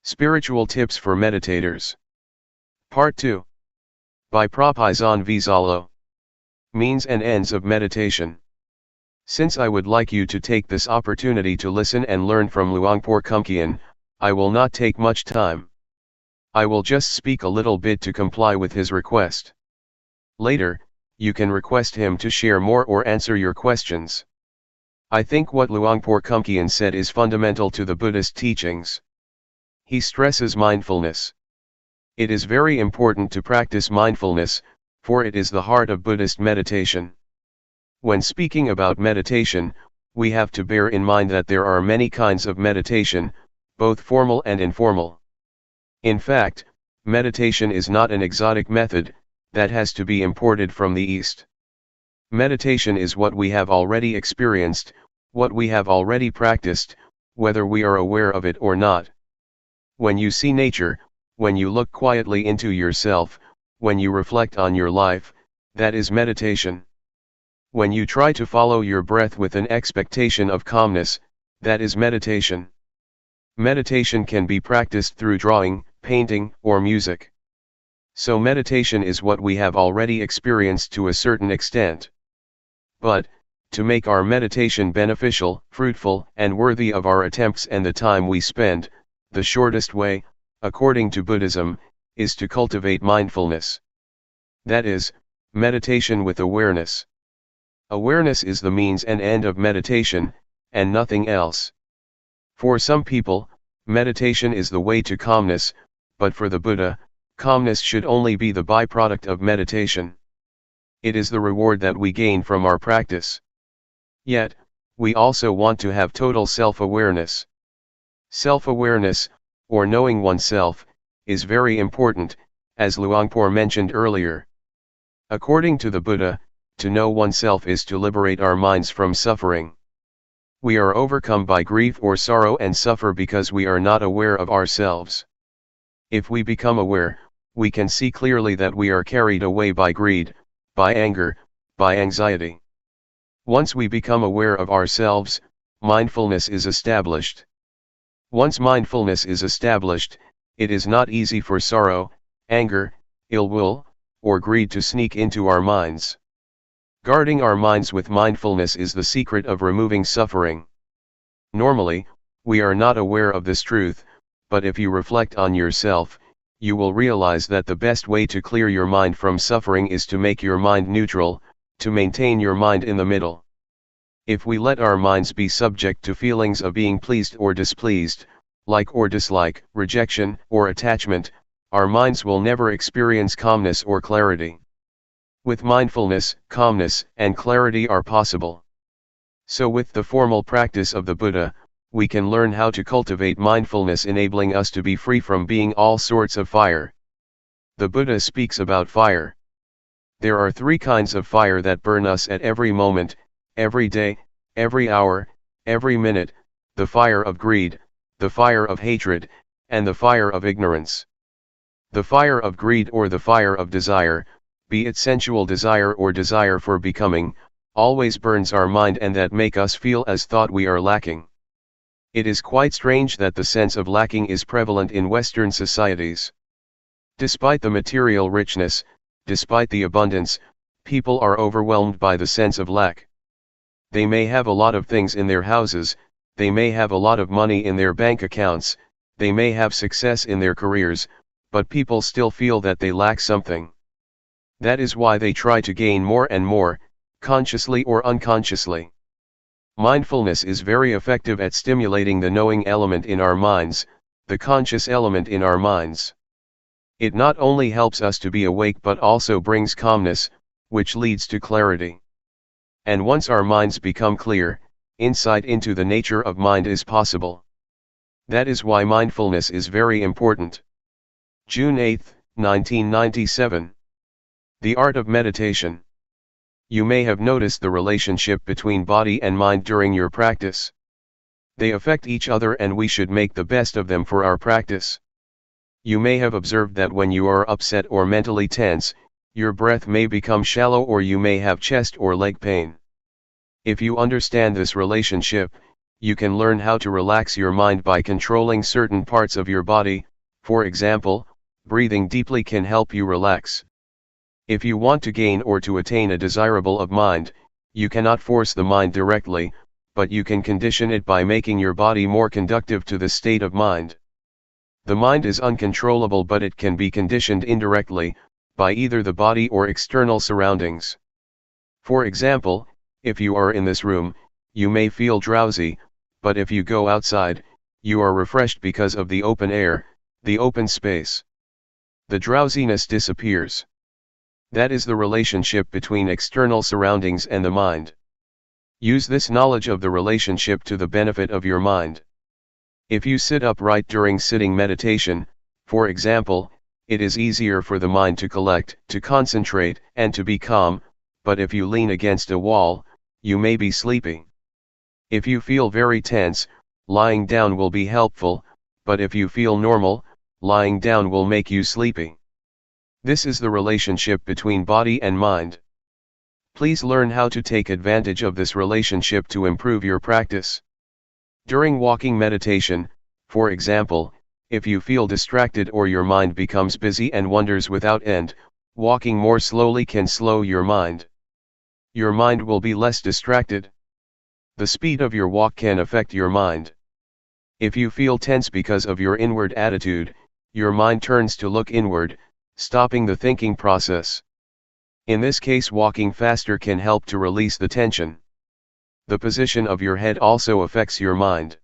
Spiritual Tips for Meditators. Part 2. By Propisan Vizalo. Means and Ends of Meditation. Since I would like you to take this opportunity to listen and learn from Luangpor Teean, I will not take much time. I will just speak a little bit to comply with his request. Later, you can request him to share more or answer your questions. I think what Luangpor Teean said is fundamental to the Buddhist teachings. He stresses mindfulness. It is very important to practice mindfulness, for it is the heart of Buddhist meditation. When speaking about meditation, we have to bear in mind that there are many kinds of meditation, both formal and informal. In fact, meditation is not an exotic method that has to be imported from the East. Meditation is what we have already experienced, what we have already practiced, whether we are aware of it or not. When you see nature, when you look quietly into yourself, when you reflect on your life, that is meditation. When you try to follow your breath with an expectation of calmness, that is meditation. Meditation can be practiced through drawing, painting, or music. So meditation is what we have already experienced to a certain extent. But, to make our meditation beneficial, fruitful, and worthy of our attempts and the time we spend, the shortest way, according to Buddhism, is to cultivate mindfulness. That is, meditation with awareness. Awareness is the means and end of meditation, and nothing else. For some people, meditation is the way to calmness, but for the Buddha, calmness should only be the byproduct of meditation. It is the reward that we gain from our practice. Yet, we also want to have total self-awareness. Self-awareness, or knowing oneself, is very important, as Luangpor mentioned earlier. According to the Buddha, to know oneself is to liberate our minds from suffering. We are overcome by grief or sorrow and suffer because we are not aware of ourselves. If we become aware, we can see clearly that we are carried away by greed, by anger, by anxiety. Once we become aware of ourselves, mindfulness is established. Once mindfulness is established, it is not easy for sorrow, anger, ill will, or greed to sneak into our minds. Guarding our minds with mindfulness is the secret of removing suffering. Normally, we are not aware of this truth, but if you reflect on yourself, you will realize that the best way to clear your mind from suffering is to make your mind neutral, to maintain your mind in the middle. If we let our minds be subject to feelings of being pleased or displeased, like or dislike, rejection or attachment, our minds will never experience calmness or clarity. With mindfulness, calmness and clarity are possible. So with the formal practice of the Buddha, we can learn how to cultivate mindfulness, enabling us to be free from being all sorts of fire. The Buddha speaks about fire. There are three kinds of fire that burn us at every moment, every day, every hour, every minute: the fire of greed, the fire of hatred, and the fire of ignorance. The fire of greed or the fire of desire, be it sensual desire or desire for becoming, always burns our mind and that make us feel as thought we are lacking. It is quite strange that the sense of lacking is prevalent in Western societies. Despite the material richness, despite the abundance, people are overwhelmed by the sense of lack. They may have a lot of things in their houses, they may have a lot of money in their bank accounts, they may have success in their careers, but people still feel that they lack something. That is why they try to gain more and more, consciously or unconsciously. Mindfulness is very effective at stimulating the knowing element in our minds, the conscious element in our minds. It not only helps us to be awake but also brings calmness, which leads to clarity. And once our minds become clear, insight into the nature of mind is possible. That is why mindfulness is very important. June 8, 1997. The Art of Meditation. You may have noticed the relationship between body and mind during your practice. They affect each other and we should make the best of them for our practice. You may have observed that when you are upset or mentally tense, your breath may become shallow or you may have chest or leg pain. If you understand this relationship, you can learn how to relax your mind by controlling certain parts of your body. For example, breathing deeply can help you relax. If you want to gain or to attain a desirable of mind, you cannot force the mind directly, but you can condition it by making your body more conducive to the state of mind. The mind is uncontrollable, but it can be conditioned indirectly, by either the body or external surroundings. For example, if you are in this room, you may feel drowsy, but if you go outside, you are refreshed because of the open air, the open space. The drowsiness disappears. That is the relationship between external surroundings and the mind. Use this knowledge of the relationship to the benefit of your mind. If you sit upright during sitting meditation, for example, it is easier for the mind to collect, to concentrate, and to be calm, but if you lean against a wall, you may be sleeping. If you feel very tense, lying down will be helpful, but if you feel normal, lying down will make you sleepy. This is the relationship between body and mind. Please learn how to take advantage of this relationship to improve your practice. During walking meditation, for example, if you feel distracted or your mind becomes busy and wanders without end, walking more slowly can slow your mind. Your mind will be less distracted. The speed of your walk can affect your mind. If you feel tense because of your inward attitude, your mind turns to look inward, stopping the thinking process. In this case, walking faster can help to release the tension. The position of your head also affects your mind.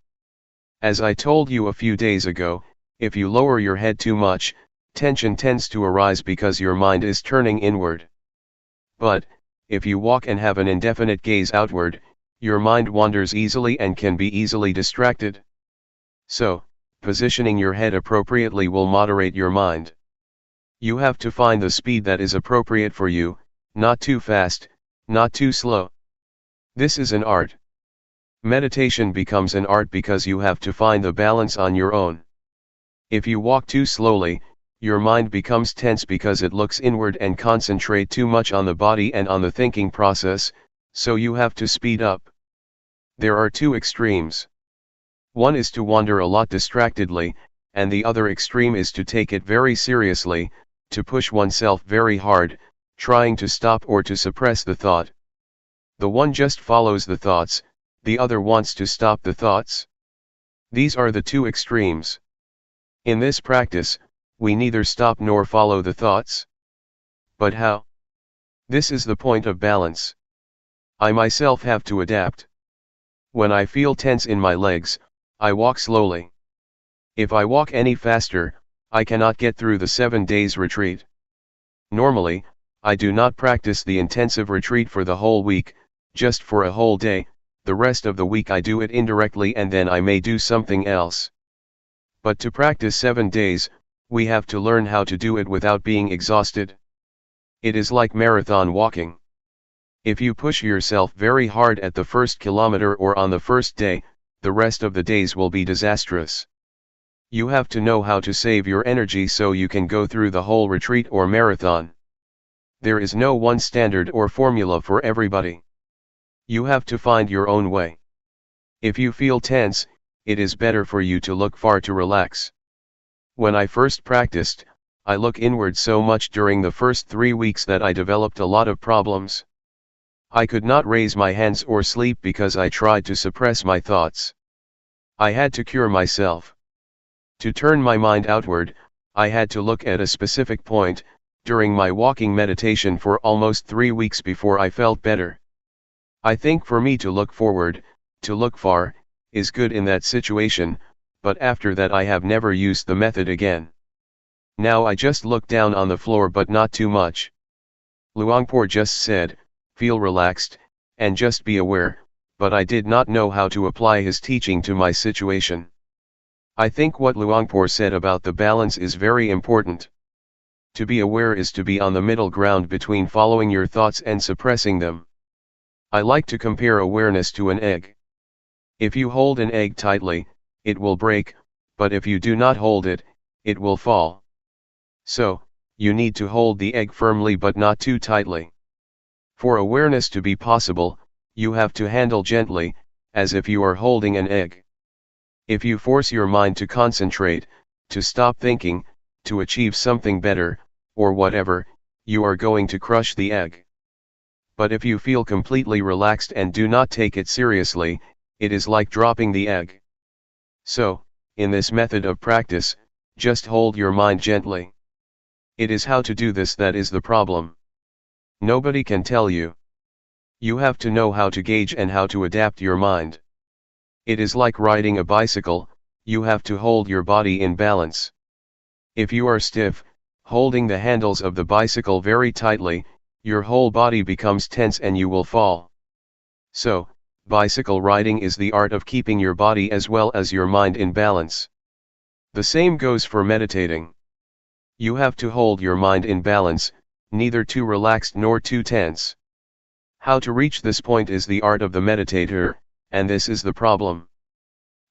As I told you a few days ago, if you lower your head too much, tension tends to arise because your mind is turning inward. But, if you walk and have an indefinite gaze outward, your mind wanders easily and can be easily distracted. So, positioning your head appropriately will moderate your mind. You have to find the speed that is appropriate for you, not too fast, not too slow. This is an art. Meditation becomes an art because you have to find the balance on your own. If you walk too slowly, your mind becomes tense because it looks inward and concentrate too much on the body and on the thinking process, so you have to speed up. There are two extremes. One is to wander a lot distractedly, and the other extreme is to take it very seriously, to push oneself very hard, trying to stop or to suppress the thought. The one just follows the thoughts, the other wants to stop the thoughts. These are the two extremes. In this practice, we neither stop nor follow the thoughts. But how? This is the point of balance. I myself have to adapt. When I feel tense in my legs, I walk slowly. If I walk any faster, I cannot get through the 7 days retreat. Normally, I do not practice the intensive retreat for the whole week, just for a whole day. The rest of the week I do it indirectly and then I may do something else. But to practice 7 days, we have to learn how to do it without being exhausted. It is like marathon walking. If you push yourself very hard at the first kilometer or on the first day, the rest of the days will be disastrous. You have to know how to save your energy so you can go through the whole retreat or marathon. There is no one standard or formula for everybody. You have to find your own way. If you feel tense, it is better for you to look far to relax. When I first practiced, I look inward so much during the first 3 weeks that I developed a lot of problems. I could not raise my hands or sleep because I tried to suppress my thoughts. I had to cure myself. To turn my mind outward, I had to look at a specific point, during my walking meditation for almost 3 weeks before I felt better. I think for me to look forward, to look far, is good in that situation, but after that I have never used the method again. Now I just look down on the floor but not too much. Luangpor just said, feel relaxed, and just be aware, but I did not know how to apply his teaching to my situation. I think what Luangpor said about the balance is very important. To be aware is to be on the middle ground between following your thoughts and suppressing them. I like to compare awareness to an egg. If you hold an egg tightly, it will break, but if you do not hold it, it will fall. So, you need to hold the egg firmly but not too tightly. For awareness to be possible, you have to handle gently, as if you are holding an egg. If you force your mind to concentrate, to stop thinking, to achieve something better, or whatever, you are going to crush the egg. But if you feel completely relaxed and do not take it seriously, it is like dropping the egg. So, in this method of practice, just hold your mind gently. It is how to do this that is the problem. Nobody can tell you. You have to know how to gauge and how to adapt your mind. It is like riding a bicycle, you have to hold your body in balance. If you are stiff, holding the handles of the bicycle very tightly, your whole body becomes tense and you will fall. So, bicycle riding is the art of keeping your body as well as your mind in balance. The same goes for meditating. You have to hold your mind in balance, neither too relaxed nor too tense. How to reach this point is the art of the meditator, and this is the problem.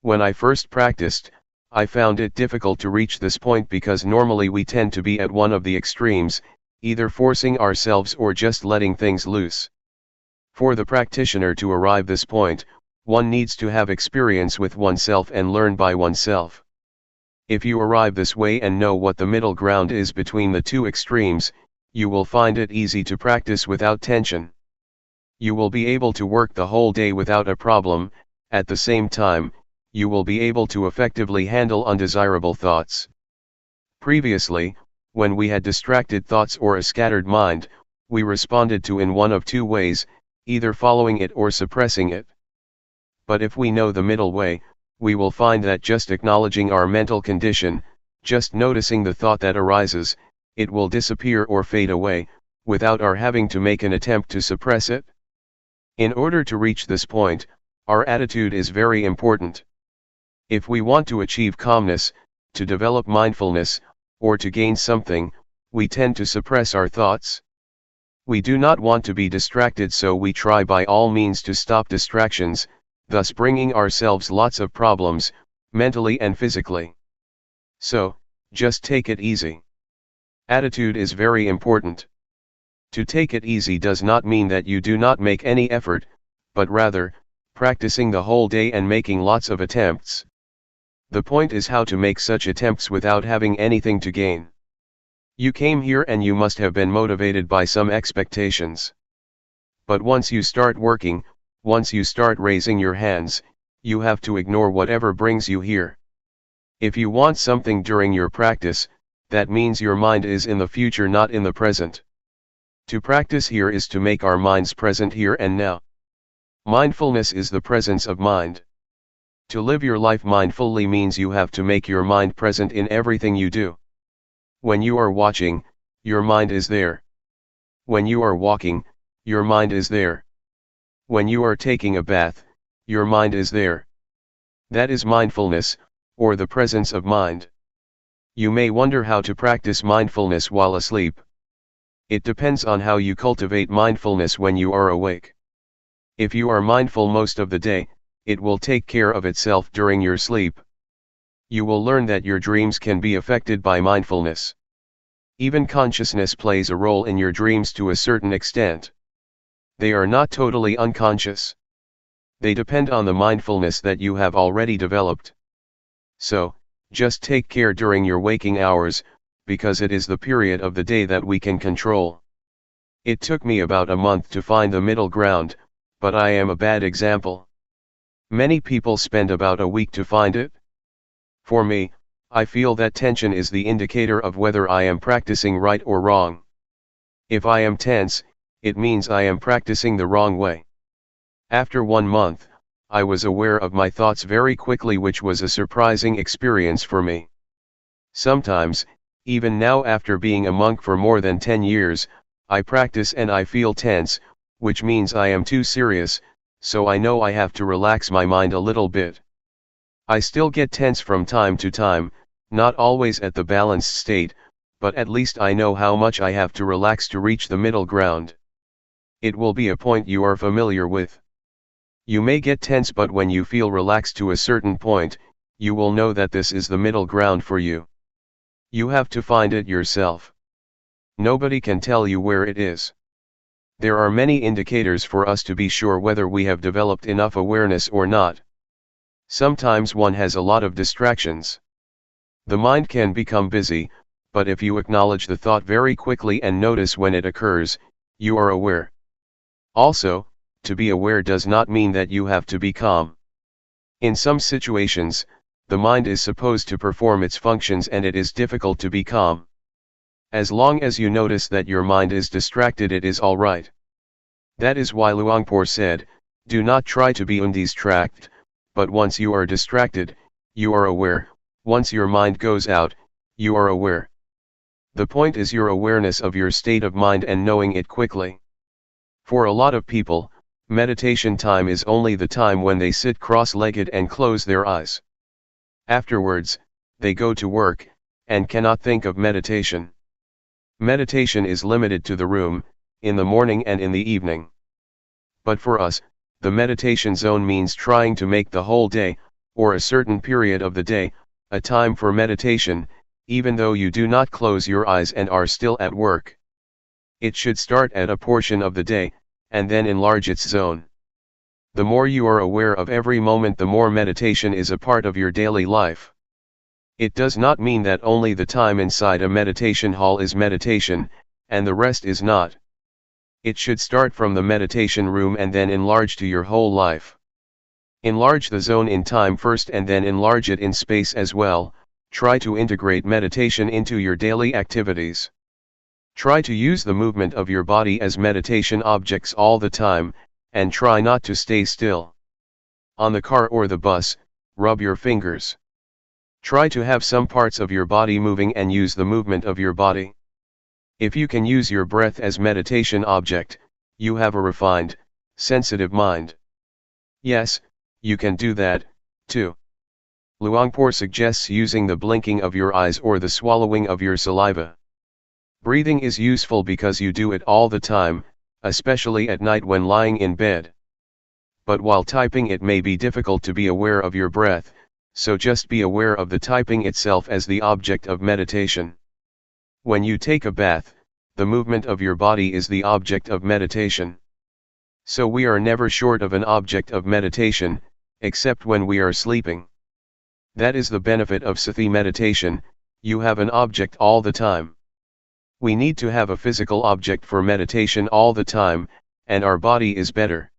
When I first practiced, I found it difficult to reach this point because normally we tend to be at one of the extremes, either forcing ourselves or just letting things loose. For the practitioner to arrive this point, one needs to have experience with oneself and learn by oneself. If you arrive this way and know what the middle ground is between the two extremes, you will find it easy to practice without tension. You will be able to work the whole day without a problem. At the same time, you will be able to effectively handle undesirable thoughts. Previously, when we had distracted thoughts or a scattered mind, we responded to in one of two ways, either following it or suppressing it. But if we know the middle way, we will find that just acknowledging our mental condition, just noticing the thought that arises, it will disappear or fade away, without our having to make an attempt to suppress it. In order to reach this point, our attitude is very important. If we want to achieve calmness, to develop mindfulness, or to gain something, we tend to suppress our thoughts. We do not want to be distracted, so we try by all means to stop distractions, thus bringing ourselves lots of problems, mentally and physically. So, just take it easy. Attitude is very important. To take it easy does not mean that you do not make any effort, but rather, practicing the whole day and making lots of attempts. The point is how to make such attempts without having anything to gain. You came here and you must have been motivated by some expectations. But once you start working, once you start raising your hands, you have to ignore whatever brings you here. If you want something during your practice, that means your mind is in the future, not in the present. To practice here is to make our minds present here and now. Mindfulness is the presence of mind. To live your life mindfully means you have to make your mind present in everything you do. When you are watching, your mind is there. When you are walking, your mind is there. When you are taking a bath, your mind is there. That is mindfulness, or the presence of mind. You may wonder how to practice mindfulness while asleep. It depends on how you cultivate mindfulness when you are awake. If you are mindful most of the day, it will take care of itself during your sleep. You will learn that your dreams can be affected by mindfulness. Even consciousness plays a role in your dreams to a certain extent. They are not totally unconscious. They depend on the mindfulness that you have already developed. So, just take care during your waking hours, because it is the period of the day that we can control. It took me about a month to find the middle ground, but I am a bad example. Many people spend about a week to find it. For me, I feel that tension is the indicator of whether I am practicing right or wrong. If I am tense, it means I am practicing the wrong way. After 1 month, I was aware of my thoughts very quickly, which was a surprising experience for me. Sometimes, even now after being a monk for more than 10 years, I practice and I feel tense, which means I am too serious, so I know I have to relax my mind a little bit. I still get tense from time to time, not always at the balanced state, but at least I know how much I have to relax to reach the middle ground. It will be a point you are familiar with. You may get tense, but when you feel relaxed to a certain point, you will know that this is the middle ground for you. You have to find it yourself. Nobody can tell you where it is. There are many indicators for us to be sure whether we have developed enough awareness or not. Sometimes one has a lot of distractions. The mind can become busy, but if you acknowledge the thought very quickly and notice when it occurs, you are aware. Also, to be aware does not mean that you have to be calm. In some situations, the mind is supposed to perform its functions and it is difficult to be calm. As long as you notice that your mind is distracted, it is all right. That is why Luangpor said, do not try to be undistracted, but once you are distracted, you are aware. Once your mind goes out, you are aware. The point is your awareness of your state of mind and knowing it quickly. For a lot of people, meditation time is only the time when they sit cross-legged and close their eyes. Afterwards, they go to work, and cannot think of meditation. Meditation is limited to the room, in the morning and in the evening. But for us, the meditation zone means trying to make the whole day, or a certain period of the day, a time for meditation, even though you do not close your eyes and are still at work. It should start at a portion of the day, and then enlarge its zone. The more you are aware of every moment, the more meditation is a part of your daily life. It does not mean that only the time inside a meditation hall is meditation, and the rest is not. It should start from the meditation room and then enlarge to your whole life. Enlarge the zone in time first and then enlarge it in space as well. Try to integrate meditation into your daily activities. Try to use the movement of your body as meditation objects all the time, and try not to stay still. On the car or the bus, rub your fingers. Try to have some parts of your body moving and use the movement of your body. If you can use your breath as meditation object, you have a refined, sensitive mind. Yes, you can do that, too. Luangpor suggests using the blinking of your eyes or the swallowing of your saliva. Breathing is useful because you do it all the time, especially at night when lying in bed. But while typing, it may be difficult to be aware of your breath, so just be aware of the typing itself as the object of meditation. When you take a bath, the movement of your body is the object of meditation. So we are never short of an object of meditation, except when we are sleeping. That is the benefit of sati meditation, you have an object all the time. We need to have a physical object for meditation all the time, and our body is better.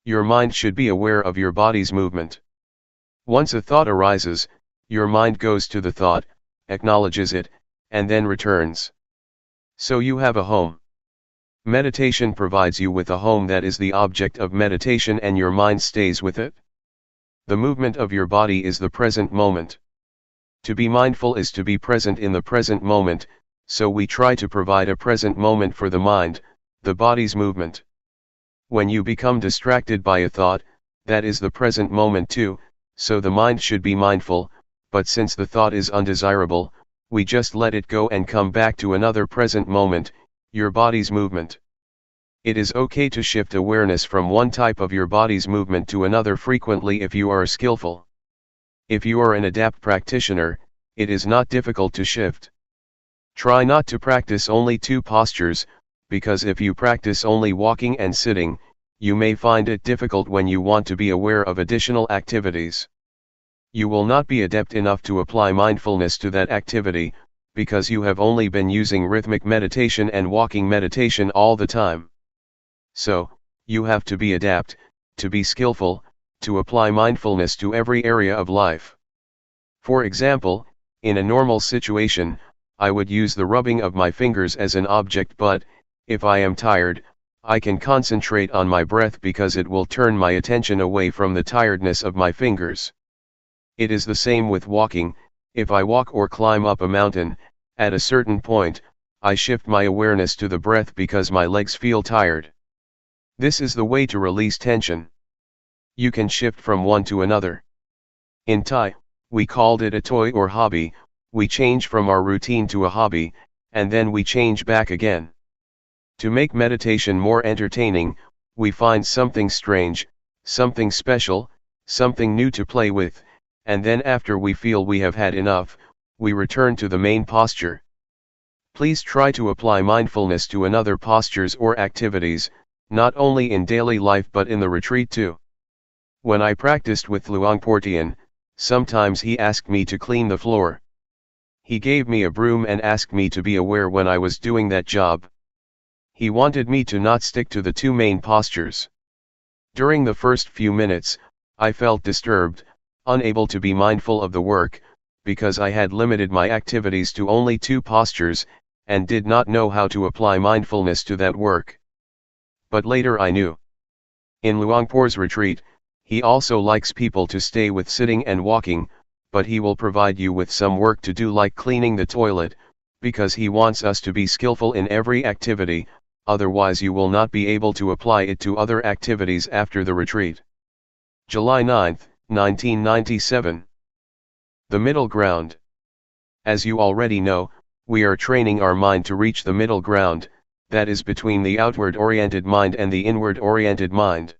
Your mind should be aware of your body's movement. Once a thought arises, your mind goes to the thought, acknowledges it, and then returns. So you have a home. Meditation provides you with a home that is the object of meditation and your mind stays with it. The movement of your body is the present moment. To be mindful is to be present in the present moment, so we try to provide a present moment for the mind, the body's movement. When you become distracted by a thought, that is the present moment too, so the mind should be mindful, but since the thought is undesirable, we just let it go and come back to another present moment, your body's movement. It is okay to shift awareness from one type of your body's movement to another frequently if you are skillful. If you are an adept practitioner, it is not difficult to shift. Try not to practice only two postures, because if you practice only walking and sitting, you may find it difficult when you want to be aware of additional activities. You will not be adept enough to apply mindfulness to that activity, because you have only been using rhythmic meditation and walking meditation all the time. So, you have to be adept, to be skillful, to apply mindfulness to every area of life. For example, in a normal situation, I would use the rubbing of my fingers as an object, but, if I am tired, I can concentrate on my breath because it will turn my attention away from the tiredness of my fingers. It is the same with walking. If I walk or climb up a mountain, at a certain point, I shift my awareness to the breath because my legs feel tired. This is the way to release tension. You can shift from one to another. In Thai, we called it a toy or hobby. We change from our routine to a hobby, and then we change back again. To make meditation more entertaining, we find something strange, something special, something new to play with, and then after we feel we have had enough, we return to the main posture. Please try to apply mindfulness to another postures or activities, not only in daily life but in the retreat too. When I practiced with Luangpor Teean, sometimes he asked me to clean the floor. He gave me a broom and asked me to be aware when I was doing that job. He wanted me to not stick to the two main postures. During the first few minutes, I felt disturbed, unable to be mindful of the work, because I had limited my activities to only two postures, and did not know how to apply mindfulness to that work. But later I knew. In Luangpor's retreat, he also likes people to stay with sitting and walking, but he will provide you with some work to do like cleaning the toilet, because he wants us to be skillful in every activity, otherwise you will not be able to apply it to other activities after the retreat. July 9, 1997. The middle ground. As you already know, we are training our mind to reach the middle ground, that is between the outward-oriented mind and the inward-oriented mind.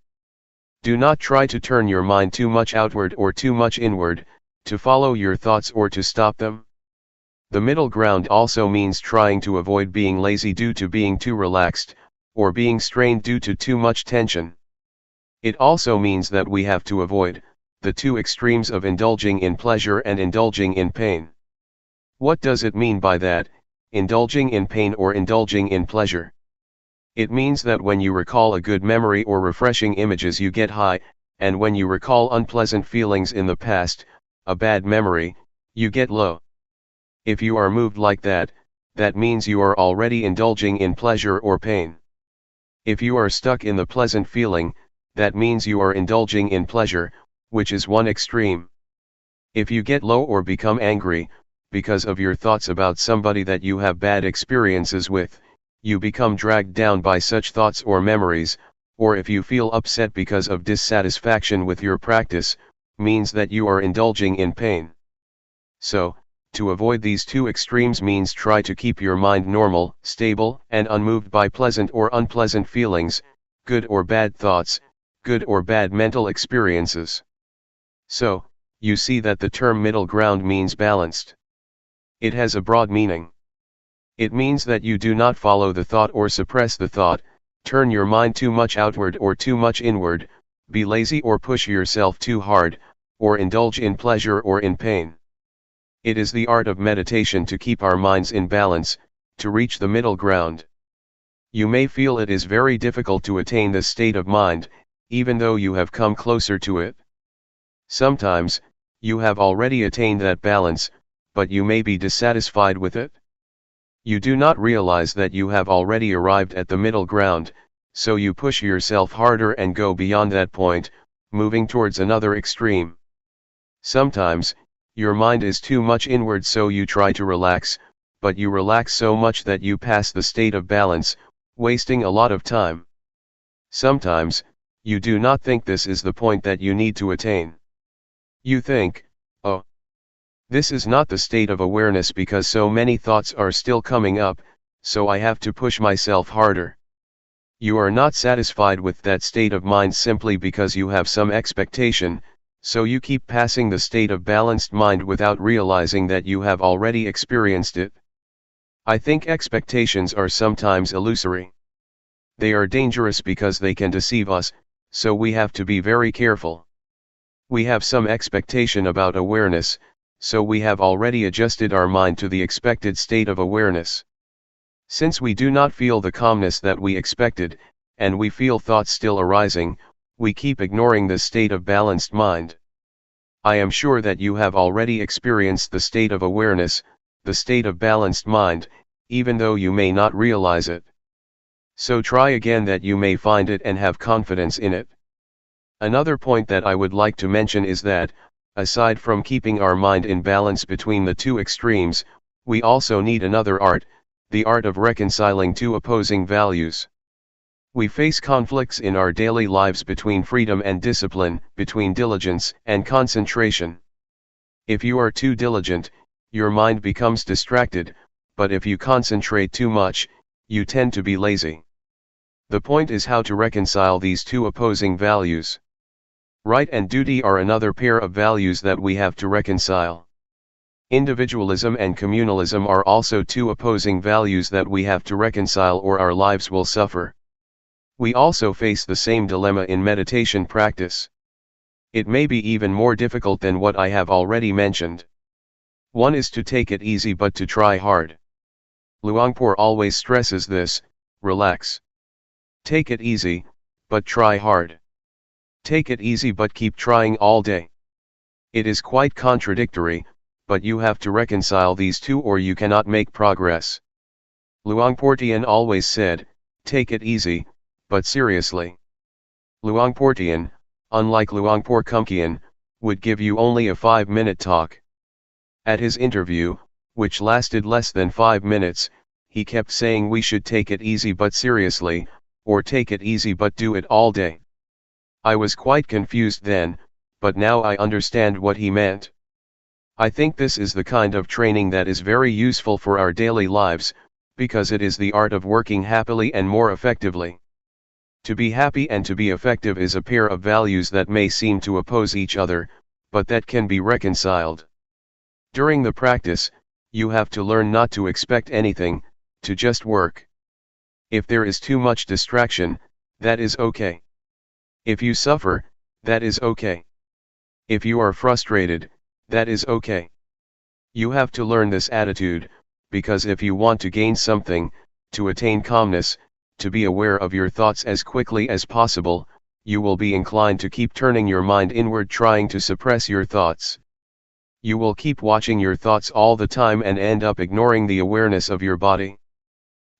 Do not try to turn your mind too much outward or too much inward, to follow your thoughts or to stop them. The middle ground also means trying to avoid being lazy due to being too relaxed, or being strained due to too much tension. It also means that we have to avoid the two extremes of indulging in pleasure and indulging in pain. What does it mean by that, indulging in pain or indulging in pleasure? It means that when you recall a good memory or refreshing images you get high, and when you recall unpleasant feelings in the past, a bad memory, you get low. If you are moved like that, that means you are already indulging in pleasure or pain. If you are stuck in the pleasant feeling, that means you are indulging in pleasure, which is one extreme. If you get low or become angry, because of your thoughts about somebody that you have bad experiences with, you become dragged down by such thoughts or memories, or if you feel upset because of dissatisfaction with your practice, means that you are indulging in pain. So, to avoid these two extremes means try to keep your mind normal, stable, and unmoved by pleasant or unpleasant feelings, good or bad thoughts, good or bad mental experiences. So, you see that the term middle ground means balanced. It has a broad meaning. It means that you do not follow the thought or suppress the thought, turn your mind too much outward or too much inward, be lazy or push yourself too hard, or indulge in pleasure or in pain. It is the art of meditation to keep our minds in balance, to reach the middle ground. You may feel it is very difficult to attain this state of mind, even though you have come closer to it. Sometimes, you have already attained that balance, but you may be dissatisfied with it. You do not realize that you have already arrived at the middle ground, so you push yourself harder and go beyond that point, moving towards another extreme. Sometimes, your mind is too much inward so you try to relax, but you relax so much that you pass the state of balance, wasting a lot of time. Sometimes, you do not think this is the point that you need to attain. You think, oh, this is not the state of awareness because so many thoughts are still coming up, so I have to push myself harder. You are not satisfied with that state of mind simply because you have some expectation, so you keep passing the state of balanced mind without realizing that you have already experienced it. I think expectations are sometimes illusory. They are dangerous because they can deceive us, so we have to be very careful. We have some expectation about awareness, so we have already adjusted our mind to the expected state of awareness. Since we do not feel the calmness that we expected, and we feel thoughts still arising, we keep ignoring this state of balanced mind. I am sure that you have already experienced the state of awareness, the state of balanced mind, even though you may not realize it. So try again that you may find it and have confidence in it. Another point that I would like to mention is that, aside from keeping our mind in balance between the two extremes, we also need another art, the art of reconciling two opposing values. We face conflicts in our daily lives between freedom and discipline, between diligence and concentration. If you are too diligent, your mind becomes distracted, but if you concentrate too much, you tend to be lazy. The point is how to reconcile these two opposing values. Right and duty are another pair of values that we have to reconcile. Individualism and communalism are also two opposing values that we have to reconcile, or our lives will suffer. We also face the same dilemma in meditation practice. It may be even more difficult than what I have already mentioned. One is to take it easy but to try hard. Luangpor always stresses this: relax. Take it easy, but try hard. Take it easy but keep trying all day. It is quite contradictory, but you have to reconcile these two or you cannot make progress. Luangpor Teean always said, take it easy, but seriously. Luangpor Teean, unlike Luangpor Teean, would give you only a 5-minute talk. At his interview, which lasted less than 5 minutes, he kept saying we should take it easy but seriously, or take it easy but do it all day. I was quite confused then, but now I understand what he meant. I think this is the kind of training that is very useful for our daily lives, because it is the art of working happily and more effectively. To be happy and to be effective is a pair of values that may seem to oppose each other, but that can be reconciled. During the practice, you have to learn not to expect anything, to just work. If there is too much distraction, that is okay. If you suffer, that is okay. If you are frustrated, that is okay. You have to learn this attitude, because if you want to gain something, to attain calmness, to be aware of your thoughts as quickly as possible, you will be inclined to keep turning your mind inward, trying to suppress your thoughts. You will keep watching your thoughts all the time and end up ignoring the awareness of your body.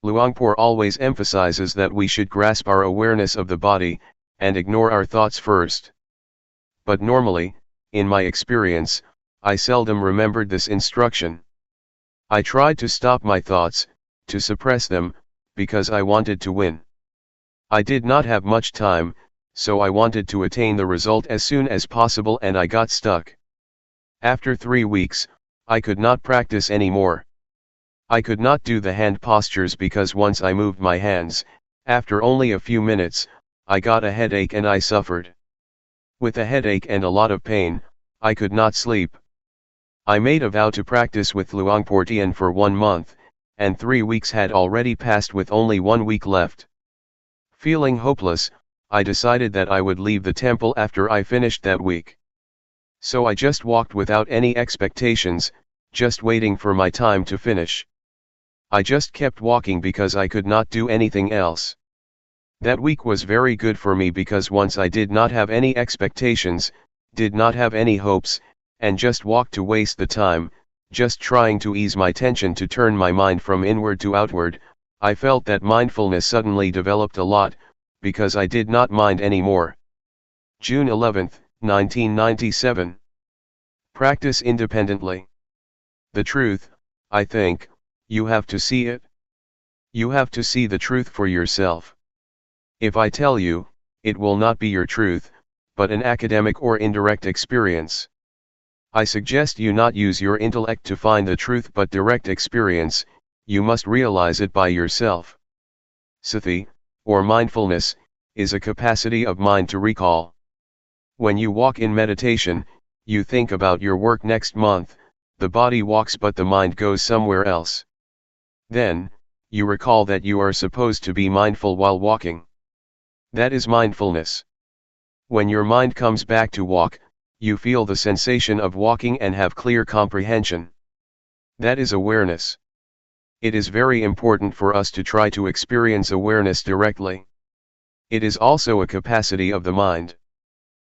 Luangpor always emphasizes that we should grasp our awareness of the body, and ignore our thoughts first. But normally, in my experience, I seldom remembered this instruction. I tried to stop my thoughts, to suppress them, because I wanted to win. I did not have much time, so I wanted to attain the result as soon as possible, and I got stuck. After 3 weeks, I could not practice anymore. I could not do the hand postures because once I moved my hands, after only a few minutes, I got a headache and I suffered. With a headache and a lot of pain, I could not sleep. I made a vow to practice with Luangpor Teean for 1 month, and 3 weeks had already passed with only 1 week left. Feeling hopeless, I decided that I would leave the temple after I finished that week. So I just walked without any expectations, just waiting for my time to finish. I just kept walking because I could not do anything else. That week was very good for me because once I did not have any expectations, did not have any hopes, and just walked to waste the time, just trying to ease my tension, to turn my mind from inward to outward, I felt that mindfulness suddenly developed a lot, because I did not mind anymore. June 11, 1997. Practice independently. The truth, I think, you have to see it. You have to see the truth for yourself. If I tell you, it will not be your truth, but an academic or indirect experience. I suggest you not use your intellect to find the truth but direct experience, you must realize it by yourself. Sati, or mindfulness, is a capacity of mind to recall. When you walk in meditation, you think about your work next month, the body walks but the mind goes somewhere else. Then, you recall that you are supposed to be mindful while walking. That is mindfulness. When your mind comes back to walk, you feel the sensation of walking and have clear comprehension. That is awareness. It is very important for us to try to experience awareness directly. It is also a capacity of the mind.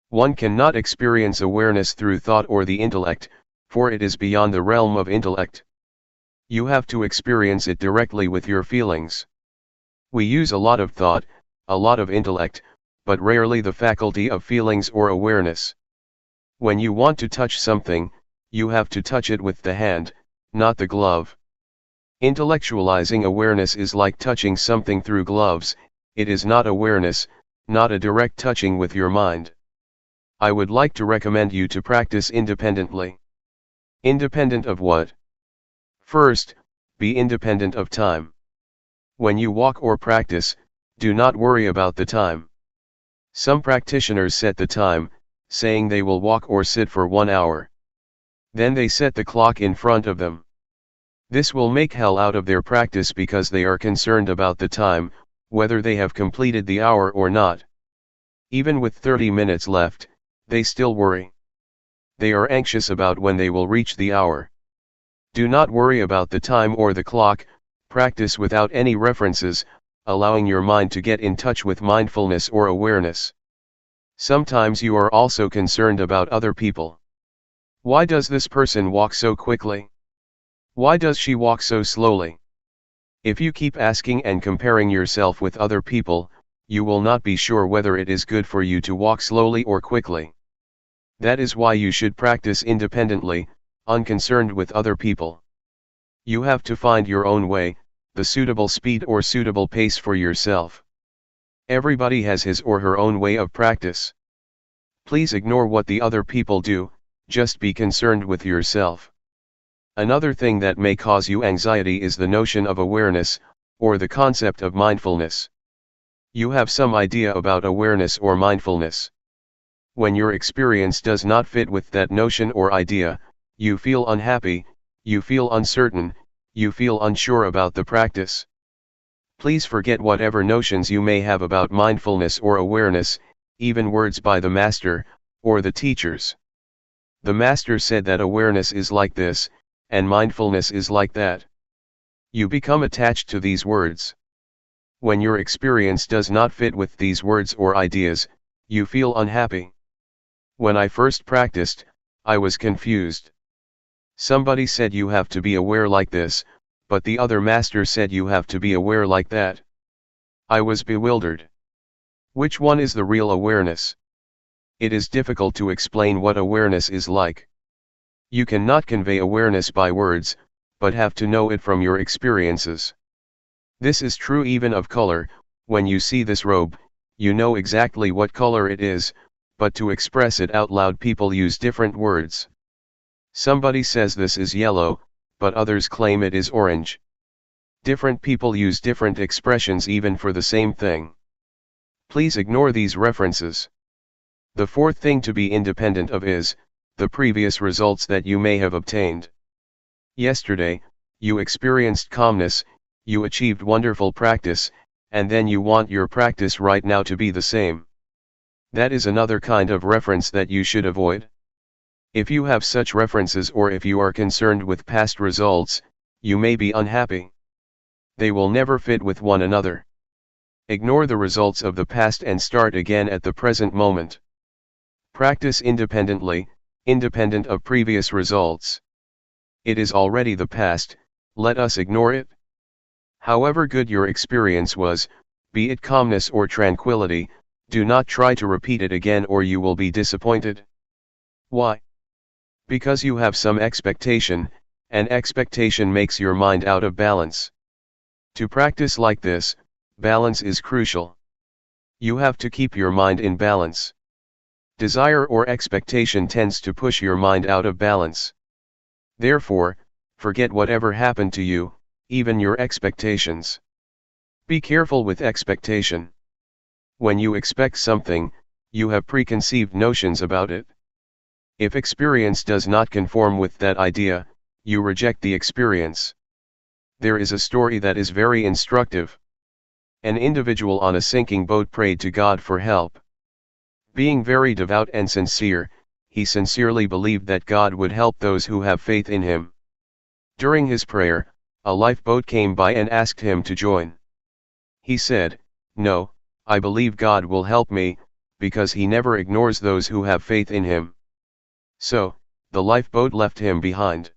One cannot experience awareness through thought or the intellect, for it is beyond the realm of intellect. You have to experience it directly with your feelings. We use a lot of thought, a lot of intellect, but rarely the faculty of feelings or awareness. When you want to touch something, you have to touch it with the hand, not the glove. Intellectualizing awareness is like touching something through gloves, it is not awareness, not a direct touching with your mind. I would like to recommend you to practice independently. Independent of what? First, be independent of time. When you walk or practice, do not worry about the time. Some practitioners set the time, saying they will walk or sit for 1 hour. Then they set the clock in front of them. This will make hell out of their practice because they are concerned about the time, whether they have completed the hour or not. Even with 30 minutes left, they still worry. They are anxious about when they will reach the hour. Do not worry about the time or the clock, practice without any references, allowing your mind to get in touch with mindfulness or awareness. Sometimes you are also concerned about other people. Why does this person walk so quickly? Why does she walk so slowly? If you keep asking and comparing yourself with other people, you will not be sure whether it is good for you to walk slowly or quickly. That is why you should practice independently, unconcerned with other people. You have to find your own way, the suitable speed or suitable pace for yourself. Everybody has his or her own way of practice. Please ignore what the other people do, just be concerned with yourself. Another thing that may cause you anxiety is the notion of awareness, or the concept of mindfulness. You have some idea about awareness or mindfulness. When your experience does not fit with that notion or idea, you feel unhappy, you feel uncertain, you feel unsure about the practice. Please forget whatever notions you may have about mindfulness or awareness, even words by the master, or the teachers. The master said that awareness is like this, and mindfulness is like that. You become attached to these words. When your experience does not fit with these words or ideas, you feel unhappy. When I first practiced, I was confused. Somebody said you have to be aware like this, but the other master said you have to be aware like that. I was bewildered. Which one is the real awareness? It is difficult to explain what awareness is like. You cannot convey awareness by words, but have to know it from your experiences. This is true even of color. When you see this robe, you know exactly what color it is, but to express it out loud people use different words. Somebody says this is yellow, but others claim it is orange. Different people use different expressions even for the same thing. Please ignore these references. The fourth thing to be independent of is the previous results that you may have obtained. Yesterday, you experienced calmness, you achieved wonderful practice, and then you want your practice right now to be the same. That is another kind of reference that you should avoid. If you have such references or if you are concerned with past results, you may be unhappy. They will never fit with one another. Ignore the results of the past and start again at the present moment. Practice independently, independent of previous results. It is already the past, let us ignore it. However good your experience was, be it calmness or tranquility, do not try to repeat it again or you will be disappointed. Why? Because you have some expectation, and expectation makes your mind out of balance. To practice like this, balance is crucial. You have to keep your mind in balance. Desire or expectation tends to push your mind out of balance. Therefore, forget whatever happened to you, even your expectations. Be careful with expectation. When you expect something, you have preconceived notions about it. If experience does not conform with that idea, you reject the experience. There is a story that is very instructive. An individual on a sinking boat prayed to God for help. Being very devout and sincere, he sincerely believed that God would help those who have faith in him. During his prayer, a lifeboat came by and asked him to join. He said, "No, I believe God will help me, because he never ignores those who have faith in him." So, the lifeboat left him behind.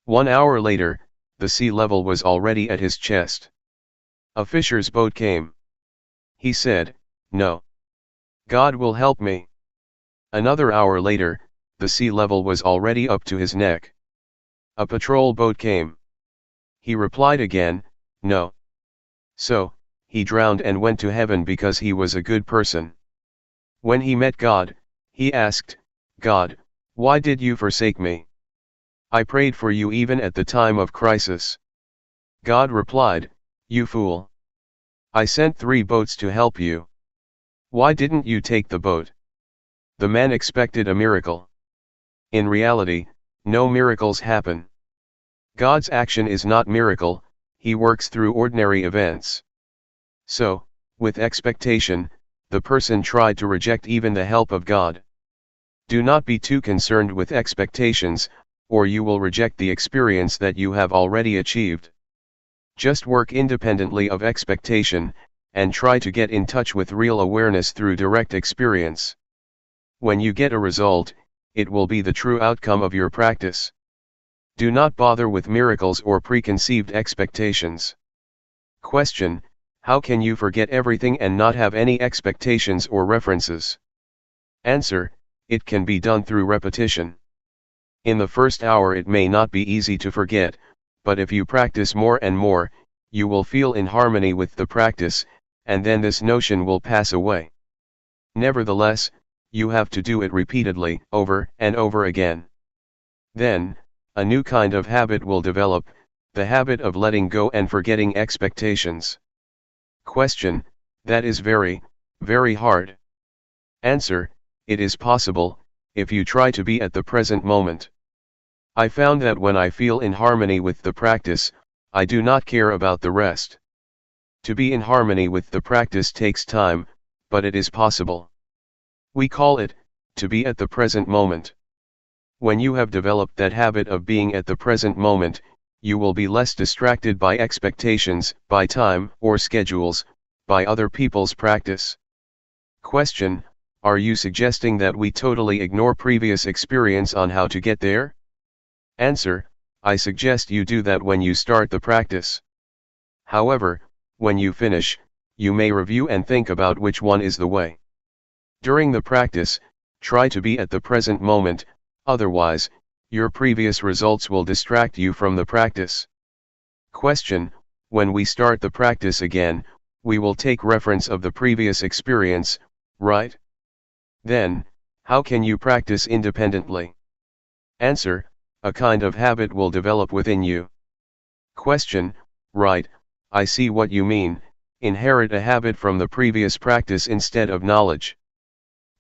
1 hour later, the sea level was already at his chest. A fisher's boat came. He said, "No. God will help me." Another hour later, the sea level was already up to his neck. A patrol boat came. He replied again, "No." So, he drowned and went to heaven because he was a good person. When he met God, he asked, "God, why did you forsake me? I prayed for you even at the time of crisis." God replied, "You fool. I sent 3 boats to help you. Why didn't you take the boat?" The man expected a miracle. In reality, no miracles happen. God's action is not miracle, He works through ordinary events. So, with expectation, the person tried to reject even the help of God. Do not be too concerned with expectations, or you will reject the experience that you have already achieved. Just work independently of expectation, and try to get in touch with real awareness through direct experience. When you get a result, it will be the true outcome of your practice. Do not bother with miracles or preconceived expectations. Question: how can you forget everything and not have any expectations or references? Answer: it can be done through repetition. In the first hour it may not be easy to forget, but if you practice more and more, you will feel in harmony with the practice, and then this notion will pass away. Nevertheless, you have to do it repeatedly, over and over again. Then, a new kind of habit will develop, the habit of letting go and forgetting expectations. Question: that is very, very hard. Answer: it is possible, if you try to be at the present moment. I found that when I feel in harmony with the practice, I do not care about the rest. To be in harmony with the practice takes time, but it is possible. We call it, to be at the present moment. When you have developed that habit of being at the present moment, you will be less distracted by expectations, by time or schedules, by other people's practice. Question: are you suggesting that we totally ignore previous experience on how to get there? Answer: I suggest you do that when you start the practice. However, when you finish, you may review and think about which one is the way. During the practice, try to be at the present moment, otherwise, your previous results will distract you from the practice. Question: when we start the practice again, we will take reference of the previous experience, right? Then, how can you practice independently? Answer: a kind of habit will develop within you. Question: right, I see what you mean, inherit a habit from the previous practice instead of knowledge.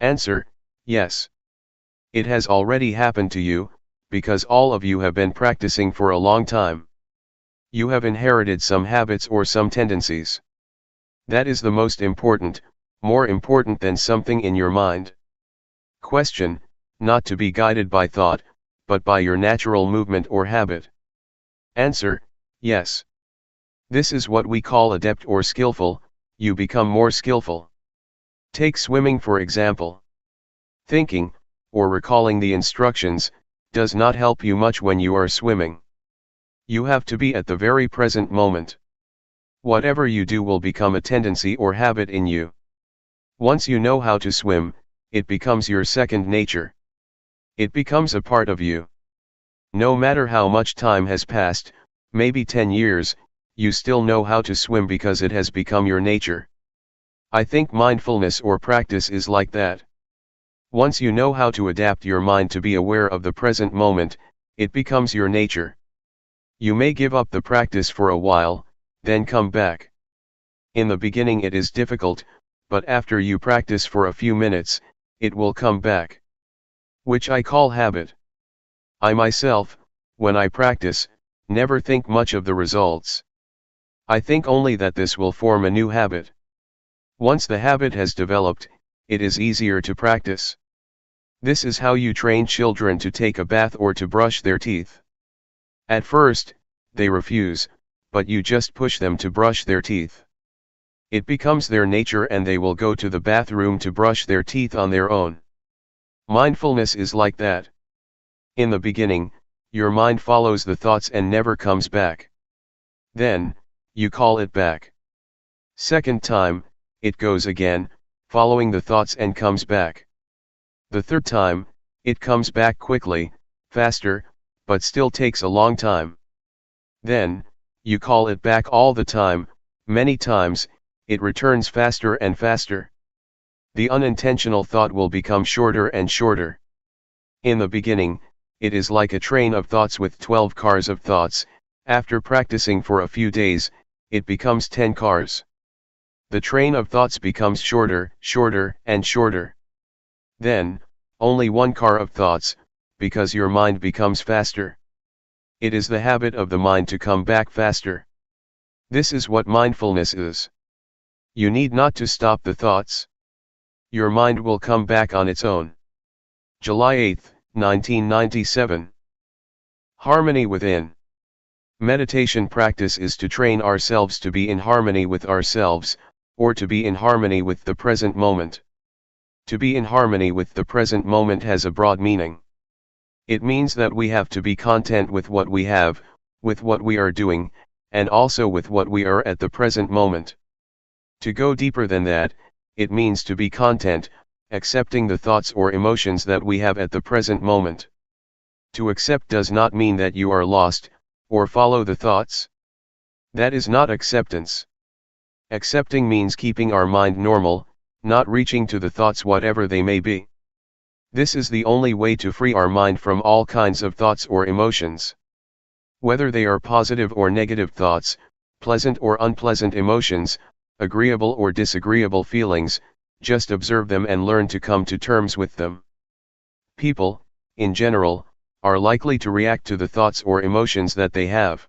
Answer: yes. It has already happened to you, because all of you have been practicing for a long time. You have inherited some habits or some tendencies. That is the most important, more important than something in your mind. Question: not to be guided by thought, but by your natural movement or habit. Answer: yes. This is what we call adept or skillful, you become more skillful. Take swimming for example. Thinking, or recalling the instructions, does not help you much when you are swimming. You have to be at the very present moment. Whatever you do will become a tendency or habit in you. Once you know how to swim, it becomes your second nature. It becomes a part of you. No matter how much time has passed, maybe 10 years, you still know how to swim because it has become your nature. I think mindfulness or practice is like that. Once you know how to adapt your mind to be aware of the present moment, it becomes your nature. You may give up the practice for a while, then come back. In the beginning it is difficult, but after you practice for a few minutes, it will come back. Which I call habit. I myself, when I practice, never think much of the results. I think only that this will form a new habit. Once the habit has developed, it is easier to practice. This is how you train children to take a bath or to brush their teeth. At first, they refuse, but you just push them to brush their teeth. It becomes their nature and they will go to the bathroom to brush their teeth on their own. Mindfulness is like that. In the beginning, your mind follows the thoughts and never comes back. Then, you call it back. Second time, it goes again, following the thoughts and comes back. The third time, it comes back quickly, faster, but still takes a long time. Then, you call it back all the time, many times, it returns faster and faster. The unintentional thought will become shorter and shorter. In the beginning, it is like a train of thoughts with 12 cars of thoughts. After practicing for a few days, it becomes 10 cars. The train of thoughts becomes shorter, shorter, and shorter. Then, only one car of thoughts, because your mind becomes faster. It is the habit of the mind to come back faster. This is what mindfulness is. You need not to stop the thoughts. Your mind will come back on its own. July 8, 1997. Harmony within. Meditation practice is to train ourselves to be in harmony with ourselves, or to be in harmony with the present moment. To be in harmony with the present moment has a broad meaning. It means that we have to be content with what we have, with what we are doing, and also with what we are at the present moment. To go deeper than that, it means to be content, accepting the thoughts or emotions that we have at the present moment. To accept does not mean that you are lost, or follow the thoughts. That is not acceptance. Accepting means keeping our mind normal, not reaching to the thoughts whatever they may be. This is the only way to free our mind from all kinds of thoughts or emotions. Whether they are positive or negative thoughts, pleasant or unpleasant emotions, agreeable or disagreeable feelings, just observe them and learn to come to terms with them. People, in general, are likely to react to the thoughts or emotions that they have.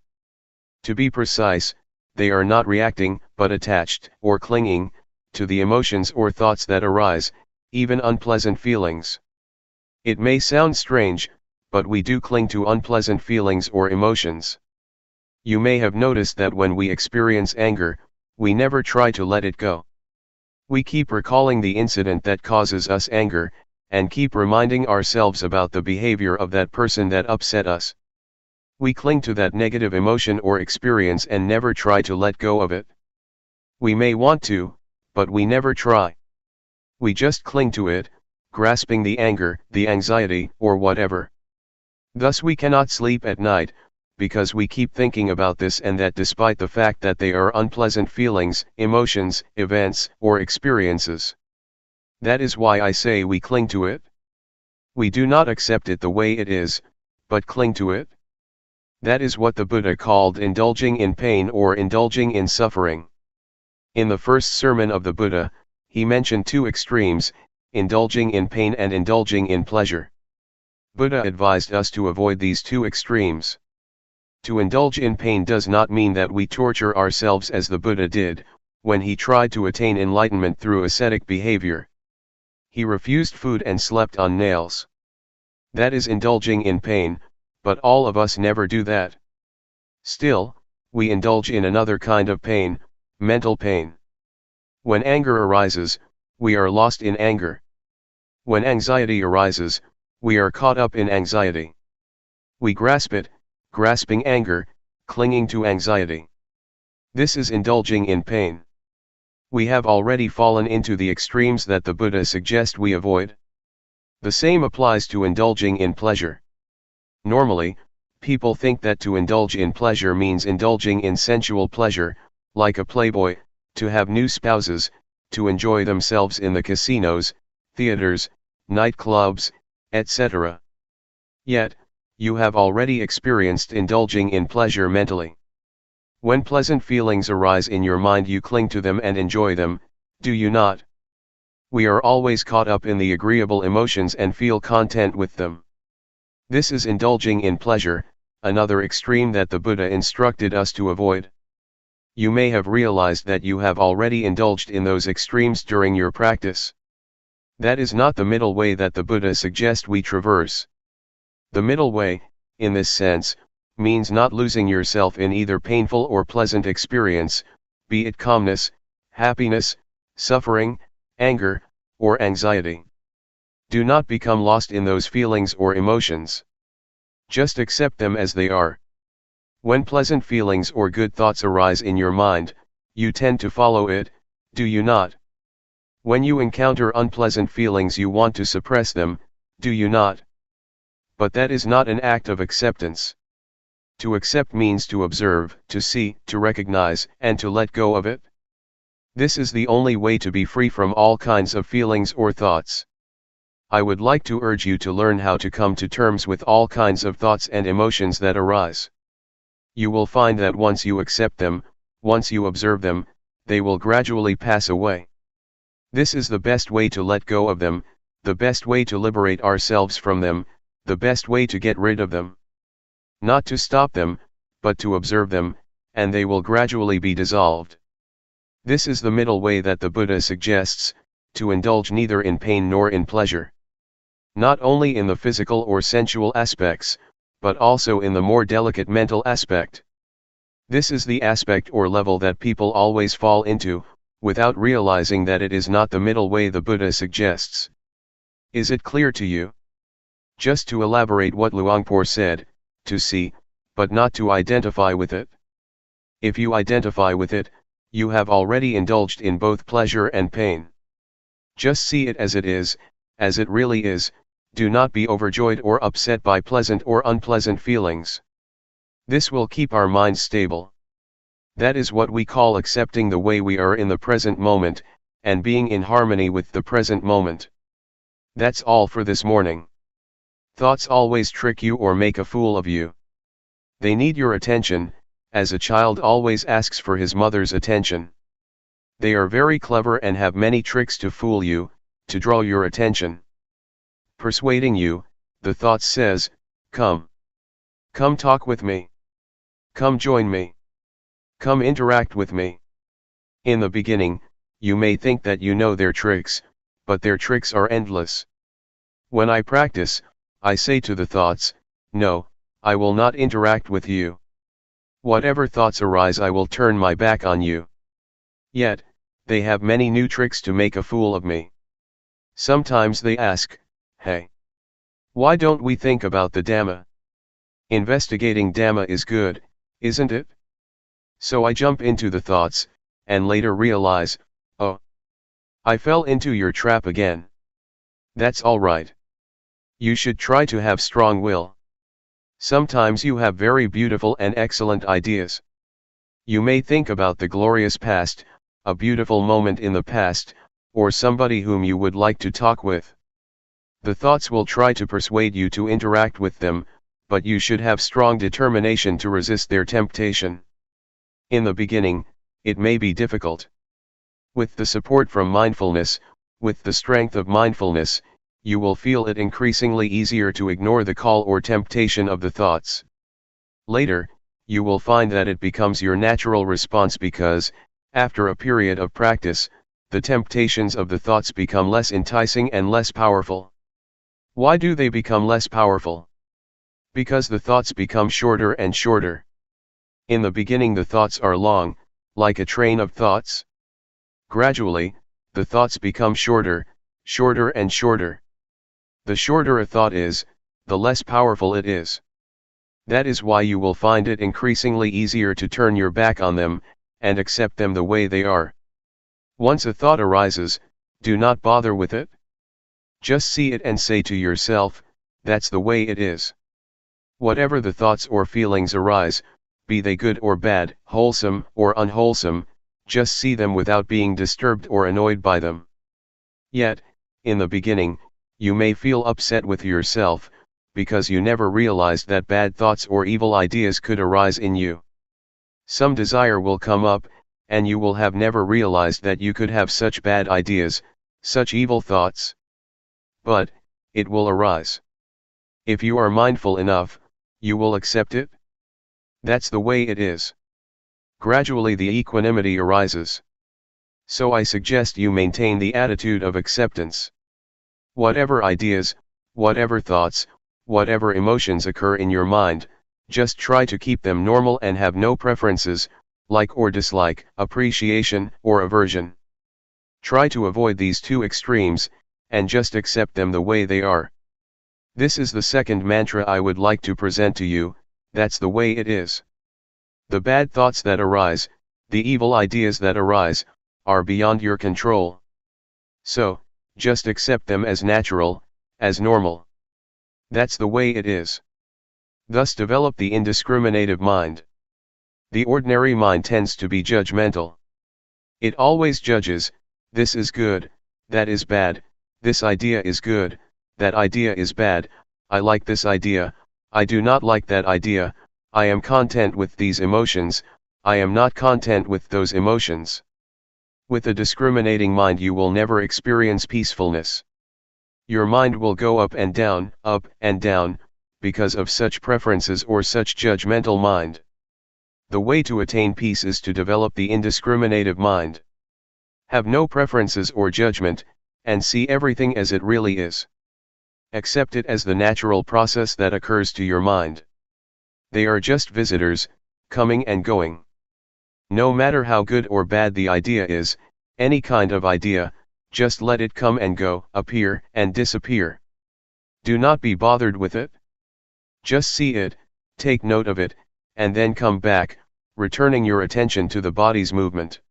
To be precise, they are not reacting, but attached, or clinging, to the emotions or thoughts that arise, even unpleasant feelings. It may sound strange, but we do cling to unpleasant feelings or emotions. You may have noticed that when we experience anger, we never try to let it go. We keep recalling the incident that causes us anger, and keep reminding ourselves about the behavior of that person that upset us. We cling to that negative emotion or experience and never try to let go of it. We may want to, but we never try. We just cling to it, grasping the anger, the anxiety, or whatever. Thus we cannot sleep at night, because we keep thinking about this and that despite the fact that they are unpleasant feelings, emotions, events, or experiences. That is why I say we cling to it. We do not accept it the way it is, but cling to it. That is what the Buddha called indulging in pain or indulging in suffering. In the first sermon of the Buddha, he mentioned two extremes, indulging in pain and indulging in pleasure. Buddha advised us to avoid these two extremes. To indulge in pain does not mean that we torture ourselves as the Buddha did, when he tried to attain enlightenment through ascetic behavior. He refused food and slept on nails. That is indulging in pain, but all of us never do that. Still, we indulge in another kind of pain, mental pain. When anger arises, we are lost in anger. When anxiety arises, we are caught up in anxiety. We grasp it, grasping anger, clinging to anxiety. This is indulging in pain. We have already fallen into the extremes that the Buddha suggests we avoid. The same applies to indulging in pleasure. Normally, people think that to indulge in pleasure means indulging in sensual pleasure, like a playboy, to have new spouses, to enjoy themselves in the casinos, theaters, nightclubs, etc. Yet, you have already experienced indulging in pleasure mentally. When pleasant feelings arise in your mind, you cling to them and enjoy them, do you not? We are always caught up in the agreeable emotions and feel content with them. This is indulging in pleasure, another extreme that the Buddha instructed us to avoid. You may have realized that you have already indulged in those extremes during your practice. That is not the middle way that the Buddha suggests we traverse. The middle way, in this sense, means not losing yourself in either painful or pleasant experience, be it calmness, happiness, suffering, anger, or anxiety. Do not become lost in those feelings or emotions. Just accept them as they are. When pleasant feelings or good thoughts arise in your mind, you tend to follow it, do you not? When you encounter unpleasant feelings, you want to suppress them, do you not? But that is not an act of acceptance. To accept means to observe, to see, to recognize, and to let go of it. This is the only way to be free from all kinds of feelings or thoughts. I would like to urge you to learn how to come to terms with all kinds of thoughts and emotions that arise. You will find that once you accept them, once you observe them, they will gradually pass away. This is the best way to let go of them, the best way to liberate ourselves from them, the best way to get rid of them. Not to stop them, but to observe them, and they will gradually be dissolved. This is the middle way that the Buddha suggests, to indulge neither in pain nor in pleasure. Not only in the physical or sensual aspects, but also in the more delicate mental aspect. This is the aspect or level that people always fall into, without realizing that it is not the middle way the Buddha suggests. Is it clear to you? Just to elaborate what Luangpor said, to see, but not to identify with it. If you identify with it, you have already indulged in both pleasure and pain. Just see it as it really is, do not be overjoyed or upset by pleasant or unpleasant feelings. This will keep our minds stable. That is what we call accepting the way we are in the present moment, and being in harmony with the present moment. That's all for this morning. Thoughts always trick you or make a fool of you. They need your attention, as a child always asks for his mother's attention. They are very clever and have many tricks to fool you, to draw your attention. Persuading you, the thought says, come. Come talk with me. Come join me. Come interact with me. In the beginning, you may think that you know their tricks, but their tricks are endless. When I practice, I say to the thoughts, no, I will not interact with you. Whatever thoughts arise, I will turn my back on you. Yet, they have many new tricks to make a fool of me. Sometimes they ask, hey, why don't we think about the Dhamma? Investigating Dhamma is good, isn't it? So I jump into the thoughts, and later realize, oh, I fell into your trap again. That's all right. You should try to have strong will. Sometimes you have very beautiful and excellent ideas. You may think about the glorious past, a beautiful moment in the past, or somebody whom you would like to talk with. The thoughts will try to persuade you to interact with them, but you should have strong determination to resist their temptation. In the beginning, it may be difficult. With the support from mindfulness, with the strength of mindfulness, you will feel it increasingly easier to ignore the call or temptation of the thoughts. Later, you will find that it becomes your natural response because, after a period of practice, the temptations of the thoughts become less enticing and less powerful. Why do they become less powerful? Because the thoughts become shorter and shorter. In the beginning the thoughts are long, like a train of thoughts. Gradually, the thoughts become shorter, shorter and shorter. The shorter a thought is, the less powerful it is. That is why you will find it increasingly easier to turn your back on them, and accept them the way they are. Once a thought arises, do not bother with it. Just see it and say to yourself, that's the way it is. Whatever the thoughts or feelings arise, be they good or bad, wholesome or unwholesome, just see them without being disturbed or annoyed by them. Yet, in the beginning, you may feel upset with yourself, because you never realized that bad thoughts or evil ideas could arise in you. Some desire will come up, and you will have never realized that you could have such bad ideas, such evil thoughts. But, it will arise. If you are mindful enough, you will accept it. That's the way it is. Gradually the equanimity arises. So I suggest you maintain the attitude of acceptance. Whatever ideas, whatever thoughts, whatever emotions occur in your mind, just try to keep them normal and have no preferences, like or dislike, appreciation or aversion. Try to avoid these two extremes, and just accept them the way they are. This is the second mantra I would like to present to you, that's the way it is. The bad thoughts that arise, the evil ideas that arise, are beyond your control. So, just accept them as natural, as normal. That's the way it is. Thus develop the indiscriminative mind. The ordinary mind tends to be judgmental. It always judges, this is good, that is bad, this idea is good, that idea is bad, I like this idea, I do not like that idea, I am content with these emotions, I am not content with those emotions. With a discriminating mind you will never experience peacefulness. Your mind will go up and down, because of such preferences or such judgmental mind. The way to attain peace is to develop the indiscriminative mind. Have no preferences or judgment, and see everything as it really is. Accept it as the natural process that occurs to your mind. They are just visitors, coming and going. No matter how good or bad the idea is, any kind of idea, just let it come and go, appear and disappear. Do not be bothered with it. Just see it, take note of it, and then come back, returning your attention to the body's movement.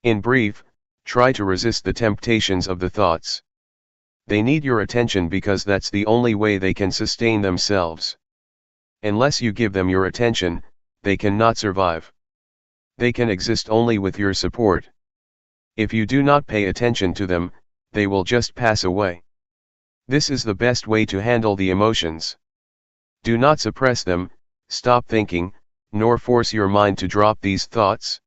In brief, try to resist the temptations of the thoughts. They need your attention because that's the only way they can sustain themselves. Unless you give them your attention, they cannot survive. They can exist only with your support. If you do not pay attention to them, they will just pass away. This is the best way to handle the emotions. Do not suppress them, stop thinking, nor force your mind to drop these thoughts.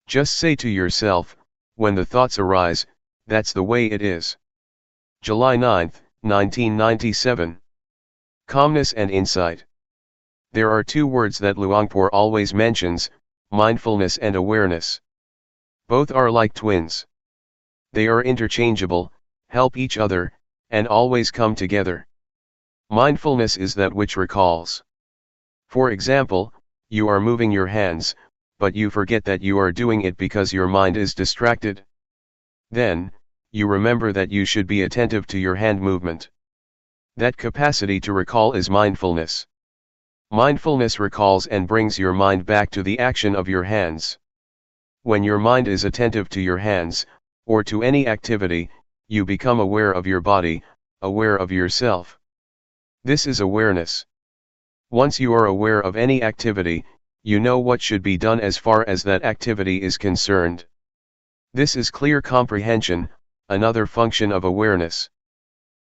Just say to yourself, when the thoughts arise, that's the way it is. July 9, 1997. Calmness and insight. There are two words that Luangpor always mentions, mindfulness and awareness. Both are like twins. They are interchangeable, help each other, and always come together. Mindfulness is that which recalls. For example, you are moving your hands, but you forget that you are doing it because your mind is distracted. Then, you remember that you should be attentive to your hand movement. That capacity to recall is mindfulness. Mindfulness recalls and brings your mind back to the action of your hands. When your mind is attentive to your hands, or to any activity, you become aware of your body, aware of yourself. This is awareness. Once you are aware of any activity, you know what should be done as far as that activity is concerned. This is clear comprehension, another function of awareness.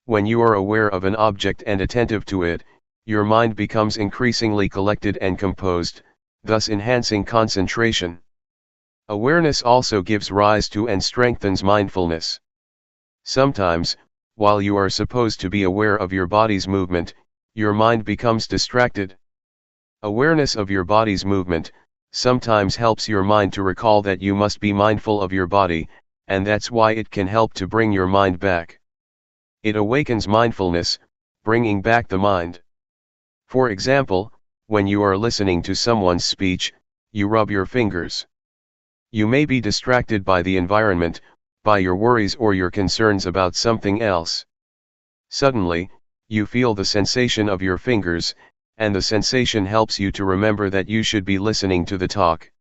When you are aware of an object and attentive to it, your mind becomes increasingly collected and composed, thus enhancing concentration. Awareness also gives rise to and strengthens mindfulness. Sometimes, while you are supposed to be aware of your body's movement, your mind becomes distracted. Awareness of your body's movement sometimes helps your mind to recall that you must be mindful of your body, and that's why it can help to bring your mind back. It awakens mindfulness, bringing back the mind. For example, when you are listening to someone's speech, you rub your fingers. You may be distracted by the environment, by your worries or your concerns about something else. Suddenly, you feel the sensation of your fingers, and the sensation helps you to remember that you should be listening to the talk.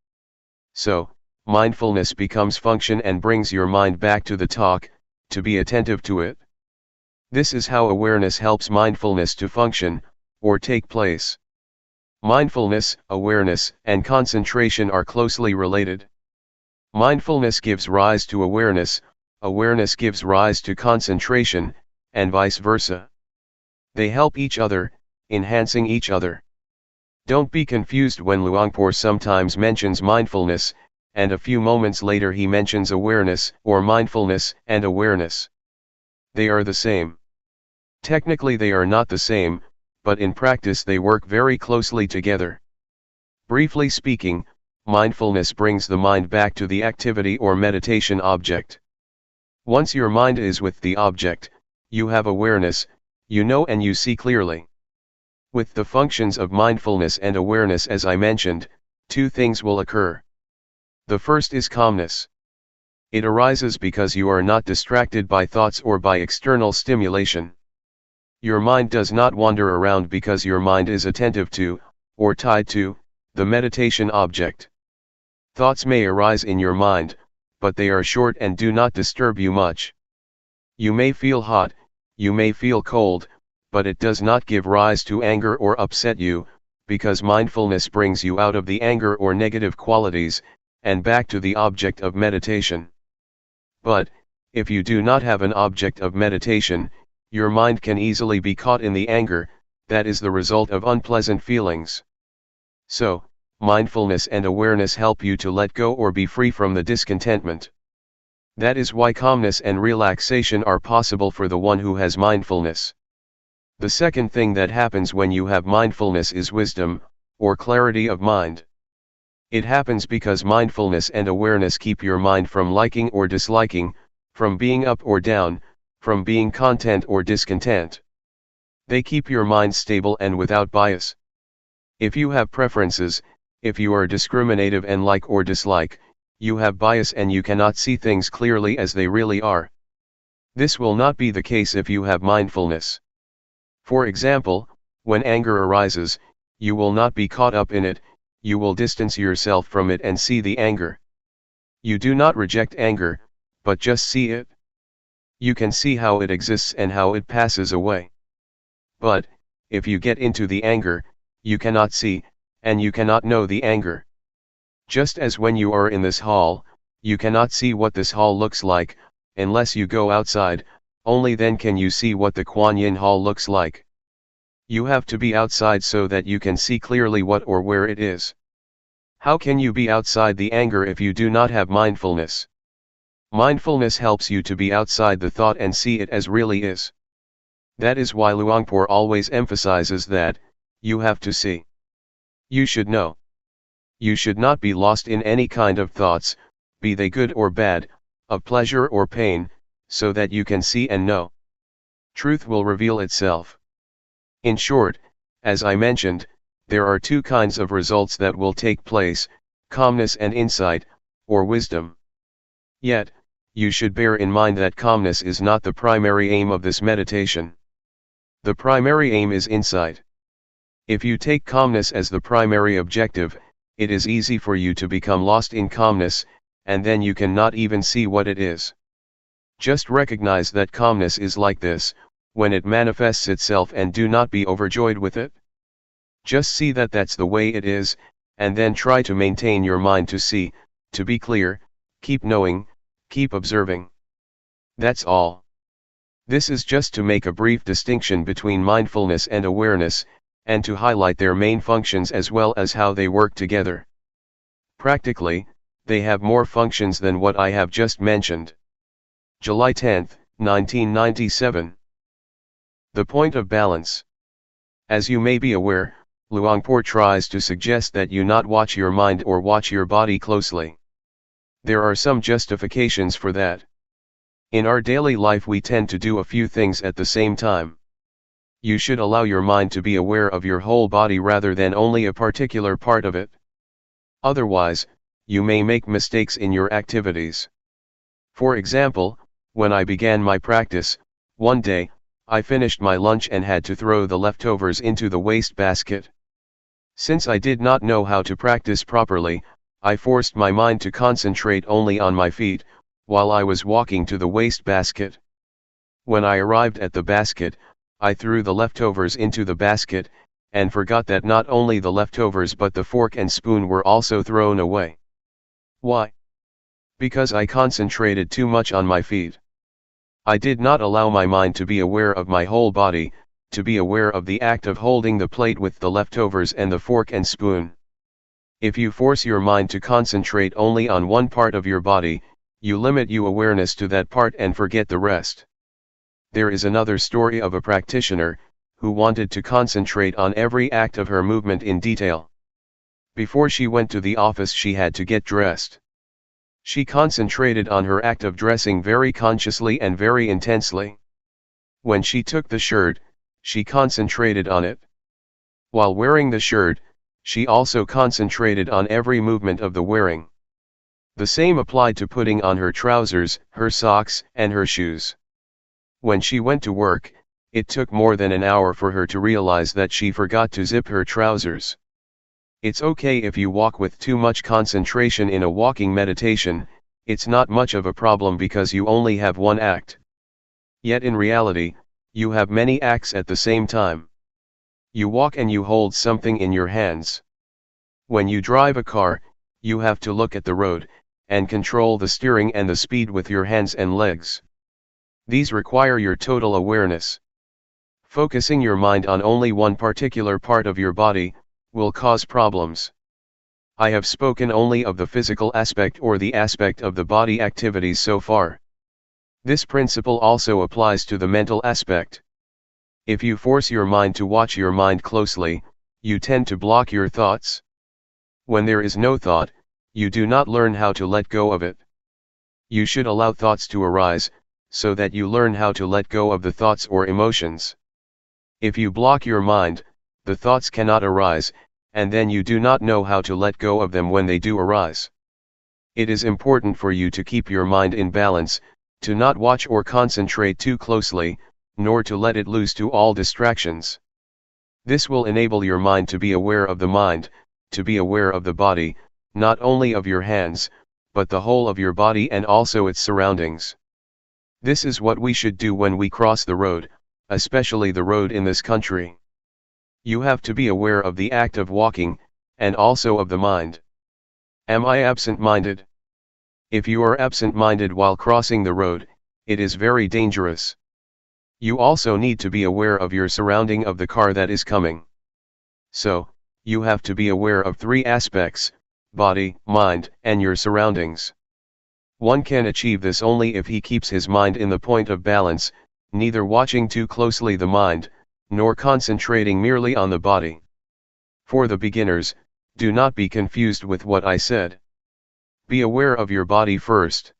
So, mindfulness becomes function and brings your mind back to the talk, to be attentive to it. This is how awareness helps mindfulness to function, or take place. Mindfulness, awareness, and concentration are closely related. Mindfulness gives rise to awareness, awareness gives rise to concentration, and vice versa. They help each other, enhancing each other. Don't be confused when Luangpor sometimes mentions mindfulness, and a few moments later he mentions awareness, or mindfulness and awareness. They are the same. Technically they are not the same, but in practice they work very closely together. Briefly speaking, mindfulness brings the mind back to the activity or meditation object. Once your mind is with the object, you have awareness, you know and you see clearly. With the functions of mindfulness and awareness as I mentioned, two things will occur. The first is calmness. It arises because you are not distracted by thoughts or by external stimulation. Your mind does not wander around because your mind is attentive to, or tied to, the meditation object. Thoughts may arise in your mind, but they are short and do not disturb you much. You may feel hot, you may feel cold, but it does not give rise to anger or upset you, because mindfulness brings you out of the anger or negative qualities, and back to the object of meditation. But, if you do not have an object of meditation, your mind can easily be caught in the anger, that is the result of unpleasant feelings. So, mindfulness and awareness help you to let go or be free from the discontentment. That is why calmness and relaxation are possible for the one who has mindfulness. The second thing that happens when you have mindfulness is wisdom, or clarity of mind. It happens because mindfulness and awareness keep your mind from liking or disliking, from being up or down, from being content or discontent. They keep your mind stable and without bias. If you have preferences, if you are discriminative and like or dislike, you have bias and you cannot see things clearly as they really are. This will not be the case if you have mindfulness. For example, when anger arises, you will not be caught up in it, you will distance yourself from it and see the anger. You do not reject anger, but just see it. You can see how it exists and how it passes away. But, if you get into the anger, you cannot see, and you cannot know the anger. Just as when you are in this hall, you cannot see what this hall looks like, unless you go outside, only then can you see what the Kuan Yin hall looks like. You have to be outside so that you can see clearly what or where it is. How can you be outside the anger if you do not have mindfulness? Mindfulness helps you to be outside the thought and see it as really is. That is why Luangpor always emphasizes that, you have to see. You should know. You should not be lost in any kind of thoughts, be they good or bad, of pleasure or pain, so that you can see and know. Truth will reveal itself. In short, as I mentioned, there are two kinds of results that will take place, calmness and insight, or wisdom. Yet, you should bear in mind that calmness is not the primary aim of this meditation. The primary aim is insight. If you take calmness as the primary objective, it is easy for you to become lost in calmness, and then you cannot even see what it is. Just recognize that calmness is like this, when it manifests itself, and do not be overjoyed with it. Just see that that's the way it is, and then try to maintain your mind to see, to be clear, keep knowing, keep observing. That's all. This is just to make a brief distinction between mindfulness and awareness, and to highlight their main functions as well as how they work together. Practically, they have more functions than what I have just mentioned. July 10, 1997. The point of balance. As you may be aware, Luangpor tries to suggest that you not watch your mind or watch your body closely. There are some justifications for that. In our daily life we tend to do a few things at the same time. You should allow your mind to be aware of your whole body rather than only a particular part of it. Otherwise, you may make mistakes in your activities. For example, when I began my practice, one day, I finished my lunch and had to throw the leftovers into the waste basket. Since I did not know how to practice properly, I forced my mind to concentrate only on my feet, while I was walking to the waste basket. When I arrived at the basket, I threw the leftovers into the basket, and forgot that not only the leftovers but the fork and spoon were also thrown away. Why? Because I concentrated too much on my feet. I did not allow my mind to be aware of my whole body, to be aware of the act of holding the plate with the leftovers and the fork and spoon. If you force your mind to concentrate only on one part of your body, you limit your awareness to that part and forget the rest. There is another story of a practitioner, who wanted to concentrate on every act of her movement in detail. Before she went to the office she had to get dressed. She concentrated on her act of dressing very consciously and very intensely. When she took the shirt, she concentrated on it. While wearing the shirt, she also concentrated on every movement of the wearing. The same applied to putting on her trousers, her socks, and her shoes. When she went to work, it took more than an hour for her to realize that she forgot to zip her trousers. It's okay if you walk with too much concentration in a walking meditation, it's not much of a problem because you only have one act. Yet in reality, you have many acts at the same time. You walk and you hold something in your hands. When you drive a car, you have to look at the road, and control the steering and the speed with your hands and legs. These require your total awareness. Focusing your mind on only one particular part of your body will cause problems. I have spoken only of the physical aspect or the aspect of the body activities so far. This principle also applies to the mental aspect. If you force your mind to watch your mind closely, you tend to block your thoughts. When there is no thought, you do not learn how to let go of it. You should allow thoughts to arise, so that you learn how to let go of the thoughts or emotions. If you block your mind, the thoughts cannot arise, and then you do not know how to let go of them when they do arise. It is important for you to keep your mind in balance, to not watch or concentrate too closely, nor to let it loose to all distractions. This will enable your mind to be aware of the mind, to be aware of the body, not only of your hands, but the whole of your body and also its surroundings. This is what we should do when we cross the road, especially the road in this country. You have to be aware of the act of walking, and also of the mind. Am I absent-minded? If you are absent-minded while crossing the road, it is very dangerous. You also need to be aware of your surrounding of the car that is coming. So, you have to be aware of three aspects: body, mind, and your surroundings. One can achieve this only if he keeps his mind in the point of balance, neither watching too closely the mind, nor concentrating merely on the body. For the beginners, do not be confused with what I said. Be aware of your body first.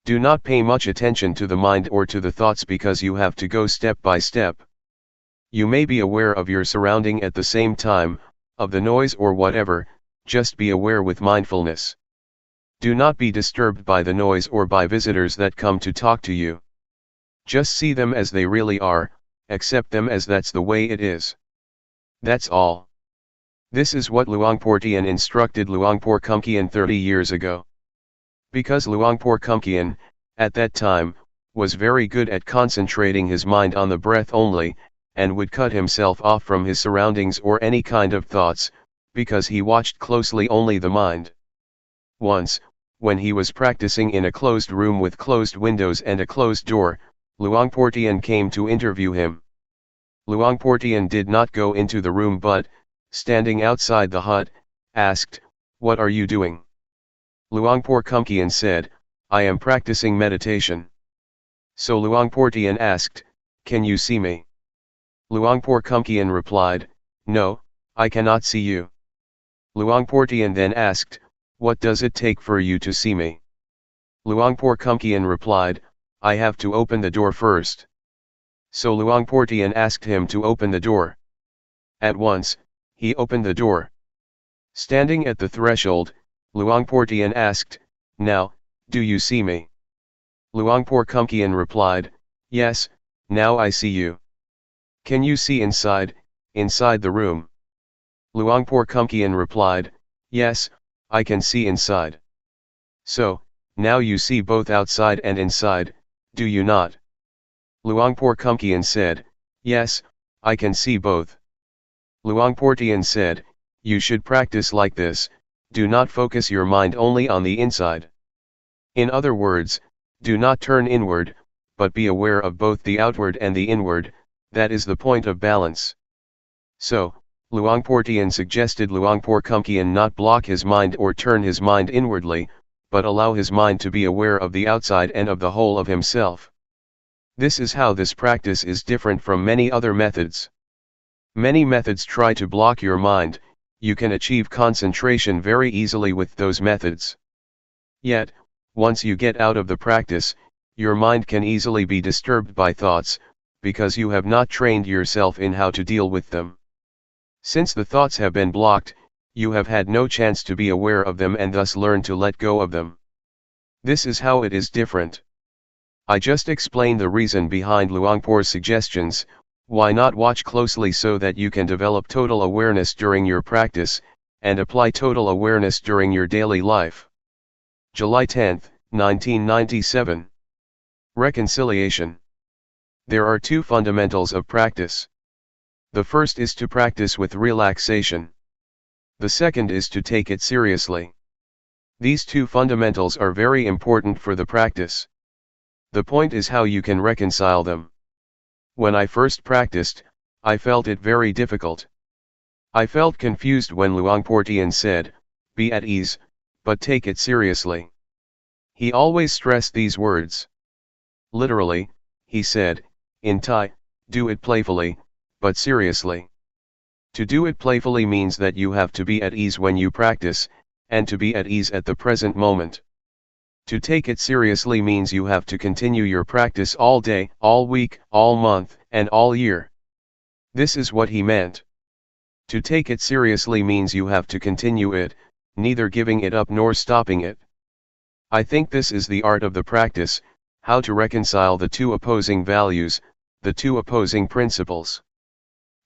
Do not pay much attention to the mind or to the thoughts because you have to go step by step. You may be aware of your surrounding at the same time, of the noise or whatever, just be aware with mindfulness. Do not be disturbed by the noise or by visitors that come to talk to you. Just see them as they really are, accept them as that's the way it is. That's all. This is what Luangpor Teean instructed Luangpor Teean 30 years ago. Because Luangpor Teean, at that time, was very good at concentrating his mind on the breath only, and would cut himself off from his surroundings or any kind of thoughts, because he watched closely only the mind. Once, when he was practicing in a closed room with closed windows and a closed door, Luangpor Teean came to interview him. Luangpor Teean did not go into the room but, standing outside the hut, asked, "What are you doing?" Luangpor Teean said, "I am practicing meditation." So Luangpor Teean asked, "Can you see me?" Luangpor Teean replied, "No, I cannot see you." Luangpor Teean then asked, "What does it take for you to see me?" Luangpor Teean replied, "I have to open the door first." So Luangpor Teean asked him to open the door. At once, he opened the door. Standing at the threshold, Luangpor Teean asked, "Now, do you see me?" Luangpor Teean replied, "Yes, now I see you." "Can you see inside the room?" Luangpor Teean replied, "Yes, I can see inside." "So, now you see both outside and inside, do you not?" Luangpor Teean said, "Yes, I can see both." Luangpor Teean said, "You should practice like this, do not focus your mind only on the inside. In other words, do not turn inward, but be aware of both the outward and the inward, that is the point of balance." So, Luangpor Teean suggested Luangpor Teean not block his mind or turn his mind inwardly, but allow his mind to be aware of the outside and of the whole of himself. This is how this practice is different from many other methods. Many methods try to block your mind. You can achieve concentration very easily with those methods. Yet, once you get out of the practice, your mind can easily be disturbed by thoughts, because you have not trained yourself in how to deal with them. Since the thoughts have been blocked, you have had no chance to be aware of them and thus learn to let go of them. This is how it is different. I just explained the reason behind Luangpor's suggestions. Why not watch closely so that you can develop total awareness during your practice, and apply total awareness during your daily life. July 10, 1997. Reconciliation. There are two fundamentals of practice. The first is to practice with relaxation. The second is to take it seriously. These two fundamentals are very important for the practice. The point is how you can reconcile them. When I first practiced, I felt it very difficult. I felt confused when Luangpor Teean said, be at ease, but take it seriously. He always stressed these words. Literally, he said, in Thai, do it playfully, but seriously. To do it playfully means that you have to be at ease when you practice, and to be at ease at the present moment. To take it seriously means you have to continue your practice all day, all week, all month, and all year. This is what he meant. To take it seriously means you have to continue it, neither giving it up nor stopping it. I think this is the art of the practice, how to reconcile the two opposing values, the two opposing principles.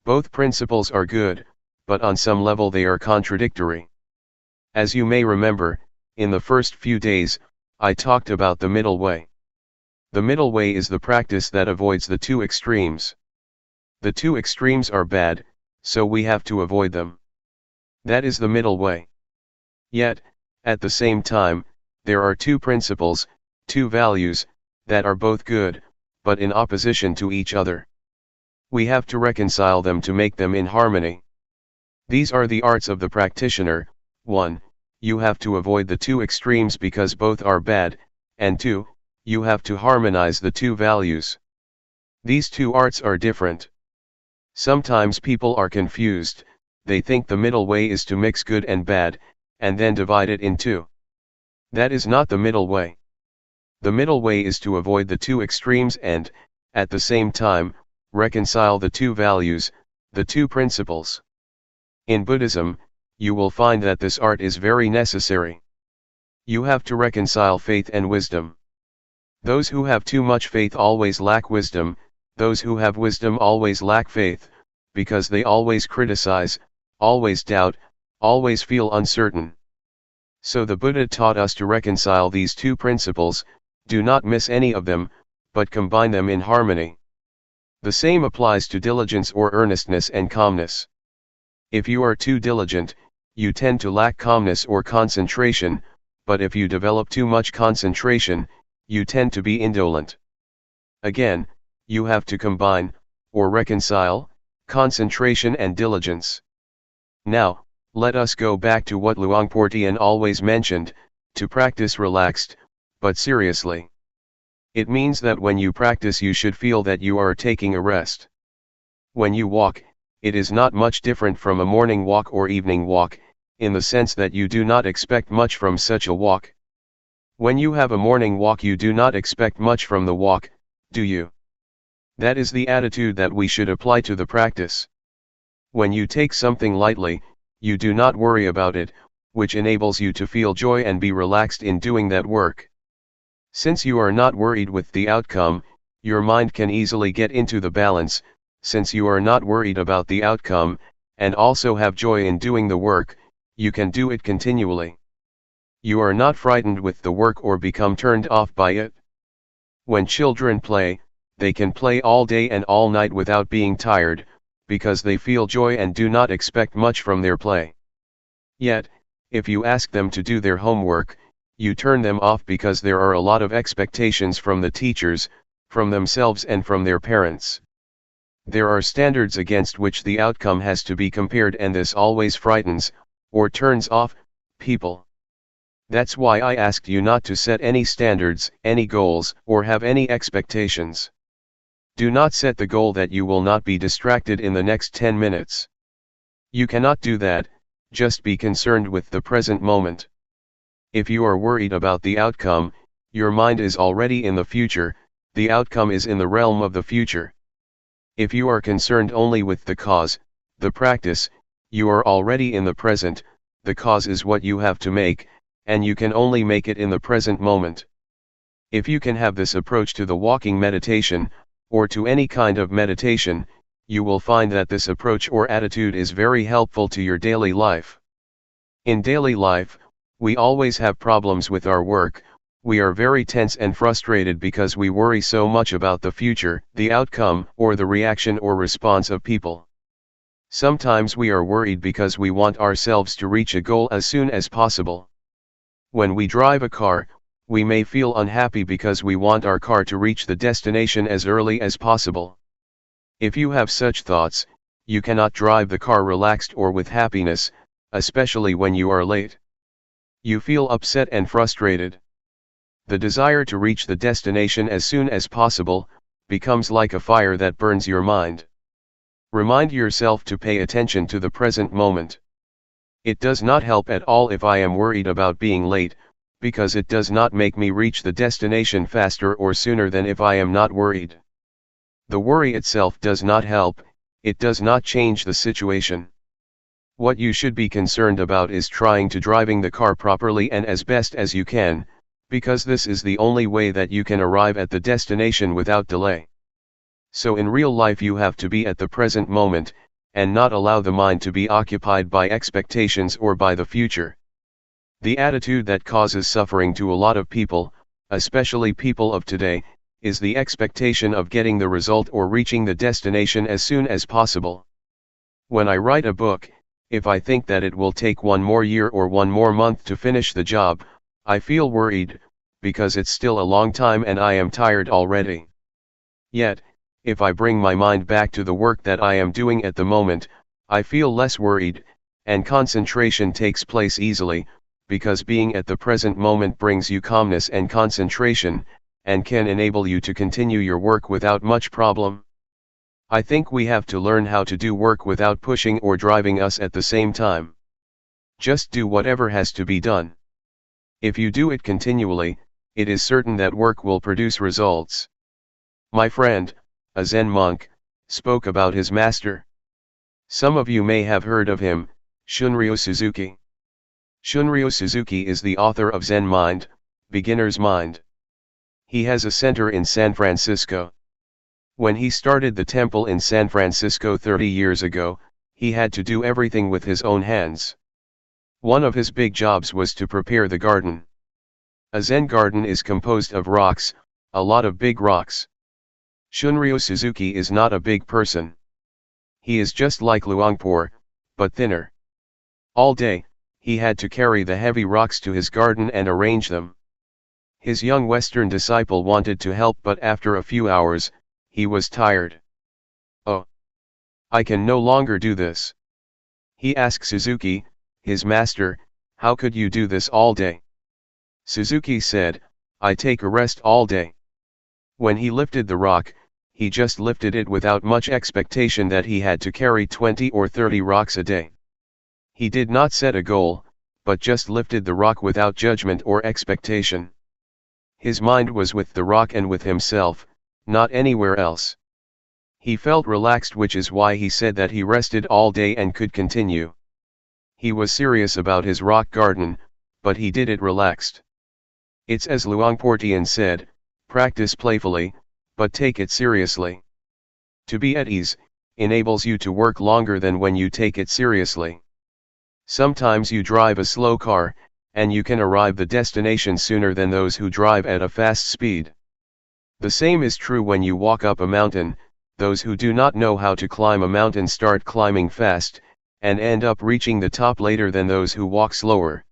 Both principles are good, but on some level they are contradictory. As you may remember, in the first few days, I talked about the middle way. The middle way is the practice that avoids the two extremes. The two extremes are bad, so we have to avoid them. That is the middle way. Yet, at the same time, there are two principles, two values, that are both good, but in opposition to each other. We have to reconcile them to make them in harmony. These are the arts of the practitioner. 1. You have to avoid the two extremes because both are bad, and 2. You have to harmonize the two values. These two arts are different. Sometimes people are confused, they think the middle way is to mix good and bad, and then divide it in two. That is not the middle way. The middle way is to avoid the two extremes and, at the same time, reconcile the two values, the two principles. In Buddhism, you will find that this art is very necessary. You have to reconcile faith and wisdom. Those who have too much faith always lack wisdom, those who have wisdom always lack faith, because they always criticize, always doubt, always feel uncertain. So the Buddha taught us to reconcile these two principles, do not miss any of them, but combine them in harmony. The same applies to diligence or earnestness and calmness. If you are too diligent, you tend to lack calmness or concentration, but if you develop too much concentration, you tend to be indolent. Again, you have to combine, or reconcile, concentration and diligence. Now, let us go back to what Luangpor Teean always mentioned, to practice relaxed, but seriously. It means that when you practice you should feel that you are taking a rest. When you walk, it is not much different from a morning walk or evening walk, in the sense that you do not expect much from such a walk. When you have a morning walk you do not expect much from the walk, do you? That is the attitude that we should apply to the practice. When you take something lightly, you do not worry about it, which enables you to feel joy and be relaxed in doing that work. Since you are not worried with the outcome, your mind can easily get into the balance, since you are not worried about the outcome, and also have joy in doing the work, you can do it continually. You are not frightened with the work or become turned off by it. When children play, they can play all day and all night without being tired, because they feel joy and do not expect much from their play. Yet, if you ask them to do their homework, you turn them off because there are a lot of expectations from the teachers, from themselves and from their parents. There are standards against which the outcome has to be compared, and this always frightens, or turns off, people. That's why I asked you not to set any standards, any goals, or have any expectations. Do not set the goal that you will not be distracted in the next 10 minutes. You cannot do that, just be concerned with the present moment. If you are worried about the outcome, your mind is already in the future, the outcome is in the realm of the future. If you are concerned only with the cause, the practice, you are already in the present, the cause is what you have to make, and you can only make it in the present moment. If you can have this approach to the walking meditation, or to any kind of meditation, you will find that this approach or attitude is very helpful to your daily life. In daily life, we always have problems with our work, we are very tense and frustrated because we worry so much about the future, the outcome, or the reaction or response of people. Sometimes we are worried because we want ourselves to reach a goal as soon as possible. When we drive a car, we may feel unhappy because we want our car to reach the destination as early as possible. If you have such thoughts, you cannot drive the car relaxed or with happiness, especially when you are late. You feel upset and frustrated. The desire to reach the destination as soon as possible becomes like a fire that burns your mind. Remind yourself to pay attention to the present moment. It does not help at all if I am worried about being late, because it does not make me reach the destination faster or sooner than if I am not worried. The worry itself does not help, it does not change the situation. What you should be concerned about is trying to driving the car properly and as best as you can, because this is the only way that you can arrive at the destination without delay. So in real life you have to be at the present moment, and not allow the mind to be occupied by expectations or by the future. The attitude that causes suffering to a lot of people, especially people of today, is the expectation of getting the result or reaching the destination as soon as possible. When I write a book, if I think that it will take one more year or one more month to finish the job, I feel worried, because it's still a long time and I am tired already. Yet, if I bring my mind back to the work that I am doing at the moment, I feel less worried, and concentration takes place easily, because being at the present moment brings you calmness and concentration, and can enable you to continue your work without much problem. I think we have to learn how to do work without pushing or driving us at the same time. Just do whatever has to be done. If you do it continually, it is certain that work will produce results. My friend, a Zen monk, spoke about his master. Some of you may have heard of him, Shunryu Suzuki. Shunryu Suzuki is the author of Zen Mind, Beginner's Mind. He has a center in San Francisco. When he started the temple in San Francisco 30 years ago, he had to do everything with his own hands. One of his big jobs was to prepare the garden. A Zen garden is composed of rocks, a lot of big rocks. Shunryu Suzuki is not a big person. He is just like Luangpor, but thinner. All day, he had to carry the heavy rocks to his garden and arrange them. His young Western disciple wanted to help, but after a few hours, he was tired. "Oh, I can no longer do this." He asked Suzuki, his master, "How could you do this all day?" Suzuki said, "I take a rest all day." When he lifted the rock, he just lifted it without much expectation that he had to carry 20 or 30 rocks a day. He did not set a goal, but just lifted the rock without judgment or expectation. His mind was with the rock and with himself, not anywhere else. He felt relaxed, which is why he said that he rested all day and could continue. He was serious about his rock garden, but he did it relaxed. It's as Luangpor Teean said, practice playfully, but take it seriously. To be at ease enables you to work longer than when you take it seriously. Sometimes you drive a slow car, and you can arrive the destination sooner than those who drive at a fast speed. The same is true when you walk up a mountain. Those who do not know how to climb a mountain start climbing fast, and end up reaching the top later than those who walk slower.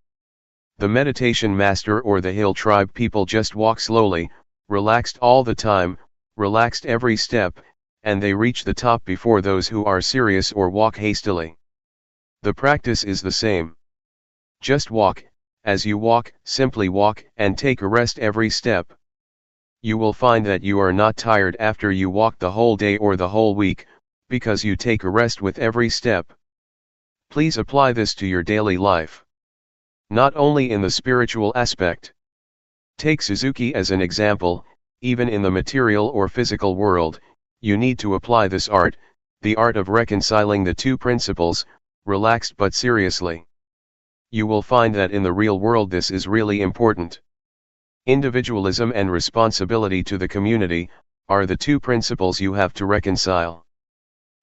The meditation master or the hill tribe people just walk slowly, relaxed all the time, relaxed every step, and they reach the top before those who are serious or walk hastily. The practice is the same. Just walk, as you walk, simply walk, and take a rest every step. You will find that you are not tired after you walk the whole day or the whole week, because you take a rest with every step. Please apply this to your daily life. Not only in the spiritual aspect. Take Suzuki as an example, even in the material or physical world, you need to apply this art, the art of reconciling the two principles, relaxed but seriously. You will find that in the real world this is really important. Individualism and responsibility to the community are the two principles you have to reconcile.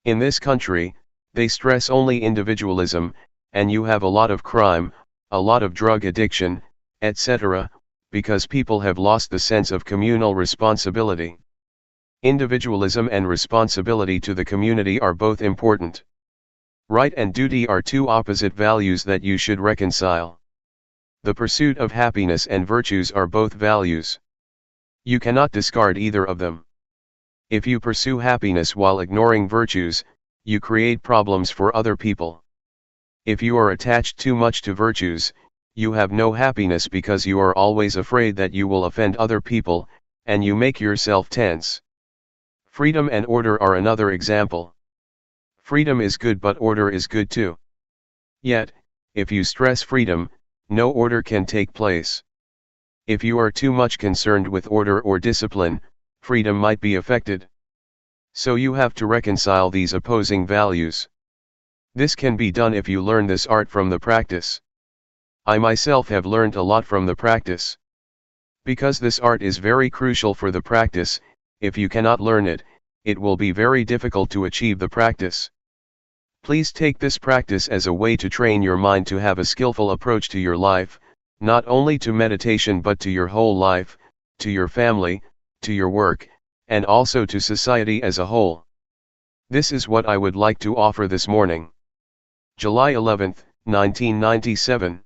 In this country, they stress only individualism, and you have a lot of crime, a lot of drug addiction, etc., because people have lost the sense of communal responsibility. Individualism and responsibility to the community are both important. Right and duty are two opposite values that you should reconcile. The pursuit of happiness and virtues are both values. You cannot discard either of them. If you pursue happiness while ignoring virtues, you create problems for other people. If you are attached too much to virtues, you have no happiness because you are always afraid that you will offend other people, and you make yourself tense. Freedom and order are another example. Freedom is good, but order is good too. Yet, if you stress freedom, no order can take place. If you are too much concerned with order or discipline, freedom might be affected. So you have to reconcile these opposing values. This can be done if you learn this art from the practice. I myself have learned a lot from the practice. Because this art is very crucial for the practice, if you cannot learn it, it will be very difficult to achieve the practice. Please take this practice as a way to train your mind to have a skillful approach to your life, not only to meditation but to your whole life, to your family, to your work, and also to society as a whole. This is what I would like to offer this morning. July 11, 1997.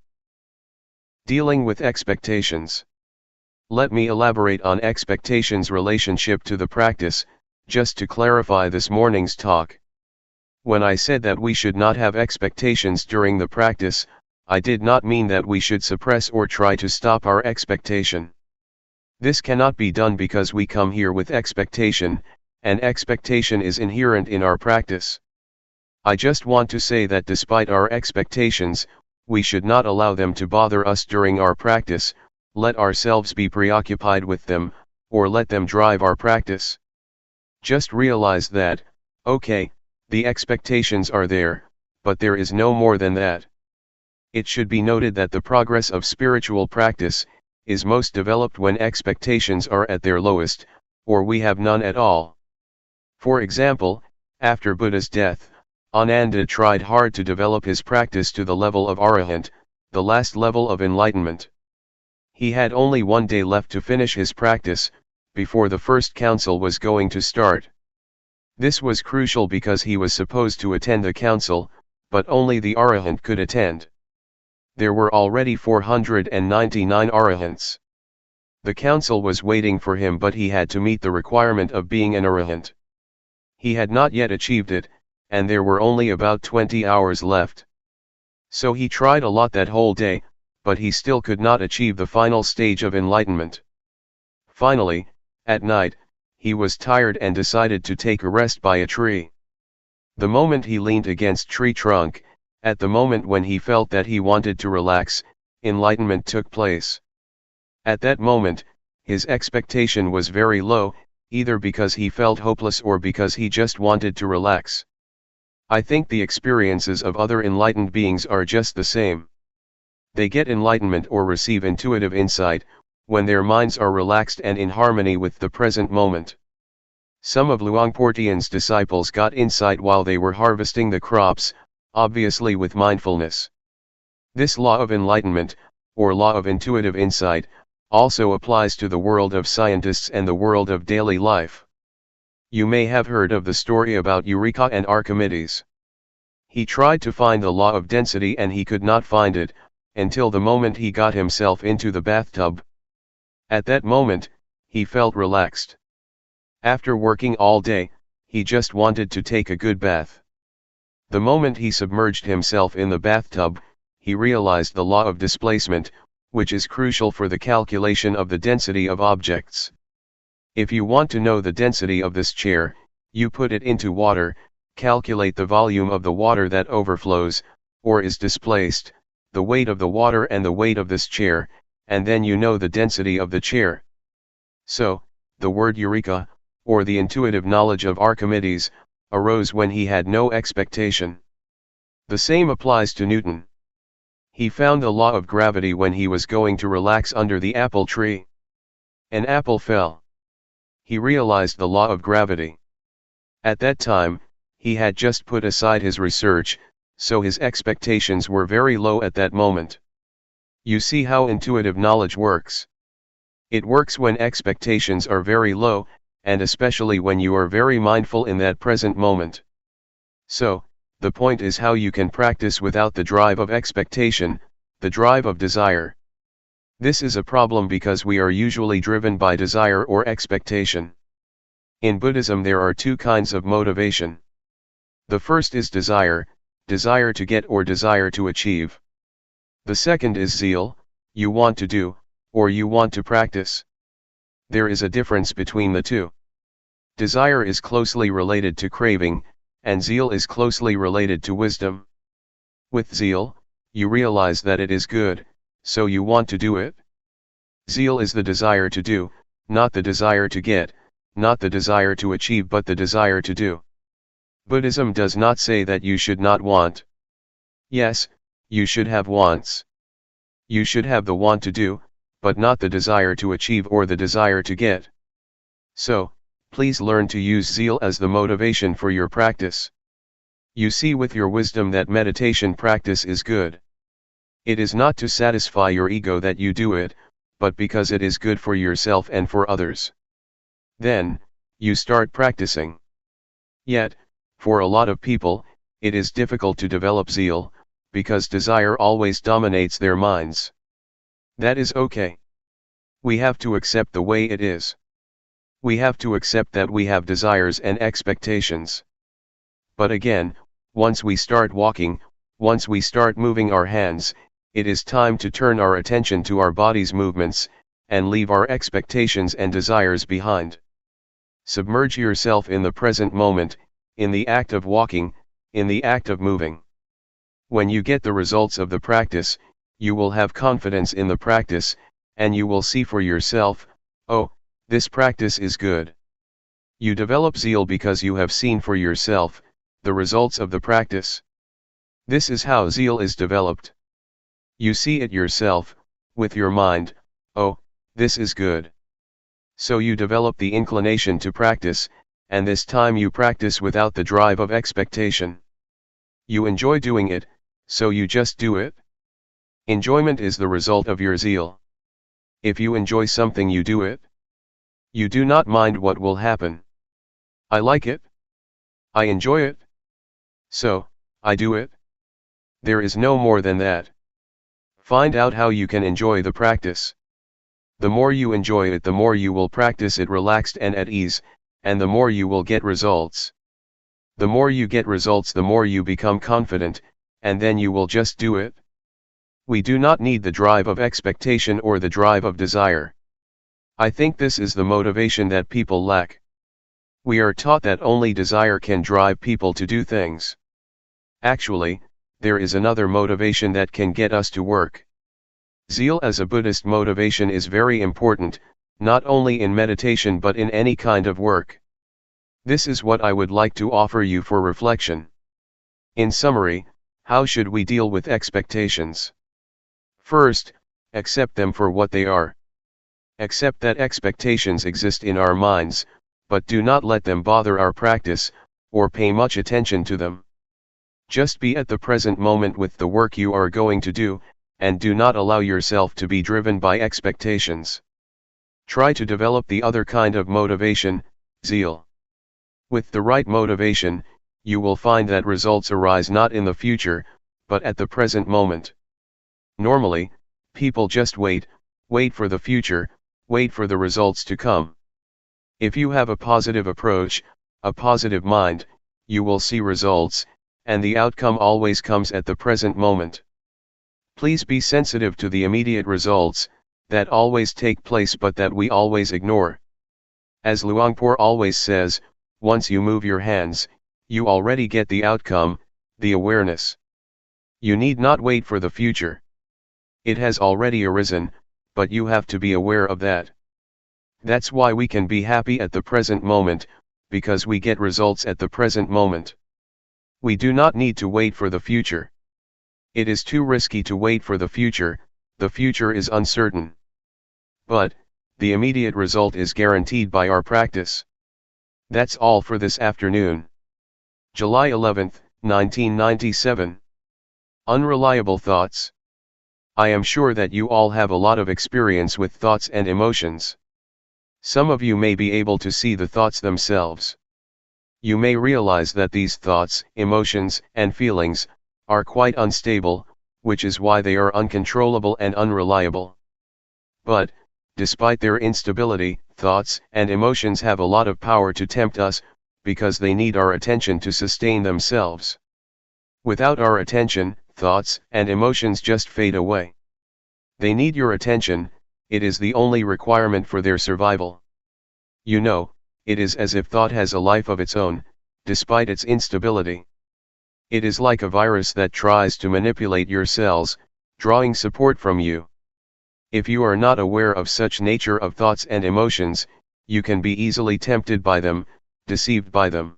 Dealing with expectations. Let me elaborate on expectations' relationship to the practice, just to clarify this morning's talk. When I said that we should not have expectations during the practice, I did not mean that we should suppress or try to stop our expectation. This cannot be done because we come here with expectation, and expectation is inherent in our practice. I just want to say that despite our expectations, we should not allow them to bother us during our practice, let ourselves be preoccupied with them, or let them drive our practice. Just realize that, okay, the expectations are there, but there is no more than that. It should be noted that the progress of spiritual practice is most developed when expectations are at their lowest, or we have none at all. For example, after Buddha's death, Ananda tried hard to develop his practice to the level of Arahant, the last level of enlightenment. He had only one day left to finish his practice, before the first council was going to start. This was crucial because he was supposed to attend the council, but only the Arahant could attend. There were already 499 Arahants. The council was waiting for him, but he had to meet the requirement of being an Arahant. He had not yet achieved it, and there were only about 20 hours left. So he tried a lot that whole day, but he still could not achieve the final stage of enlightenment. Finally, at night, he was tired and decided to take a rest by a tree. The moment he leaned against tree trunk, at the moment when he felt that he wanted to relax, enlightenment took place. At that moment, his expectation was very low, either because he felt hopeless or because he just wanted to relax. I think the experiences of other enlightened beings are just the same. They get enlightenment or receive intuitive insight, when their minds are relaxed and in harmony with the present moment. Some of Luangpor Teean's disciples got insight while they were harvesting the crops, obviously with mindfulness. This law of enlightenment, or law of intuitive insight, also applies to the world of scientists and the world of daily life. You may have heard of the story about Eureka and Archimedes. He tried to find the law of density and he could not find it, until the moment he got himself into the bathtub. At that moment, he felt relaxed. After working all day, he just wanted to take a good bath. The moment he submerged himself in the bathtub, he realized the law of displacement, which is crucial for the calculation of the density of objects. If you want to know the density of this chair, you put it into water, calculate the volume of the water that overflows, or is displaced, the weight of the water and the weight of this chair, and then you know the density of the chair. So, the word Eureka, or the intuitive knowledge of Archimedes, arose when he had no expectation. The same applies to Newton. He found the law of gravity when he was going to relax under the apple tree. An apple fell. He realized the law of gravity. At that time, he had just put aside his research, so his expectations were very low at that moment. You see how intuitive knowledge works. It works when expectations are very low, and especially when you are very mindful in that present moment. So, the point is how you can practice without the drive of expectation, the drive of desire. This is a problem because we are usually driven by desire or expectation. In Buddhism there are two kinds of motivation. The first is desire, desire to get or desire to achieve. The second is zeal, you want to do, or you want to practice. There is a difference between the two. Desire is closely related to craving, and zeal is closely related to wisdom. With zeal, you realize that it is good, so you want to do it. Zeal is the desire to do, not the desire to get, not the desire to achieve but the desire to do. Buddhism does not say that you should not want. Yes, you should have wants. You should have the want to do, but not the desire to achieve or the desire to get. So, please learn to use zeal as the motivation for your practice. You see with your wisdom that meditation practice is good. It is not to satisfy your ego that you do it, but because it is good for yourself and for others. Then, you start practicing. Yet, for a lot of people, it is difficult to develop zeal, because desire always dominates their minds. That is okay. We have to accept the way it is. We have to accept that we have desires and expectations. But again, once we start walking, once we start moving our hands, it is time to turn our attention to our body's movements, and leave our expectations and desires behind. Submerge yourself in the present moment, in the act of walking, in the act of moving. When you get the results of the practice, you will have confidence in the practice, and you will see for yourself, oh, this practice is good. You develop zeal because you have seen for yourself the results of the practice. This is how zeal is developed. You see it yourself, with your mind, oh, this is good. So you develop the inclination to practice, and this time you practice without the drive of expectation. You enjoy doing it, so you just do it. Enjoyment is the result of your zeal. If you enjoy something, you do it. You do not mind what will happen. I like it. I enjoy it. So, I do it. There is no more than that. Find out how you can enjoy the practice. The more you enjoy it, the more you will practice it relaxed and at ease, and the more you will get results. The more you get results, the more you become confident, and then you will just do it. We do not need the drive of expectation or the drive of desire. I think this is the motivation that people lack. We are taught that only desire can drive people to do things. Actually, there is another motivation that can get us to work. Zeal as a Buddhist motivation is very important, not only in meditation but in any kind of work. This is what I would like to offer you for reflection. In summary, how should we deal with expectations? First, accept them for what they are. Accept that expectations exist in our minds, but do not let them bother our practice, or pay much attention to them. Just be at the present moment with the work you are going to do, and do not allow yourself to be driven by expectations. Try to develop the other kind of motivation, zeal. With the right motivation, you will find that results arise not in the future, but at the present moment. Normally, people just wait for the future, wait for the results to come. If you have a positive approach, a positive mind, you will see results, and the outcome always comes at the present moment. Please be sensitive to the immediate results, that always take place but that we always ignore. As Luangpor always says, once you move your hands, you already get the outcome, the awareness. You need not wait for the future. It has already arisen, but you have to be aware of that. That's why we can be happy at the present moment, because we get results at the present moment. We do not need to wait for the future. It is too risky to wait for the future is uncertain. But, the immediate result is guaranteed by our practice. That's all for this afternoon. July 11, 1997. Unreliable thoughts. I am sure that you all have a lot of experience with thoughts and emotions. Some of you may be able to see the thoughts themselves. You may realize that these thoughts, emotions, and feelings are quite unstable, which is why they are uncontrollable and unreliable. But, despite their instability, thoughts and emotions have a lot of power to tempt us, because they need our attention to sustain themselves. Without our attention, thoughts and emotions just fade away. They need your attention, it is the only requirement for their survival. You know, it is as if thought has a life of its own, despite its instability. It is like a virus that tries to manipulate your cells, drawing support from you. If you are not aware of such nature of thoughts and emotions, you can be easily tempted by them, deceived by them.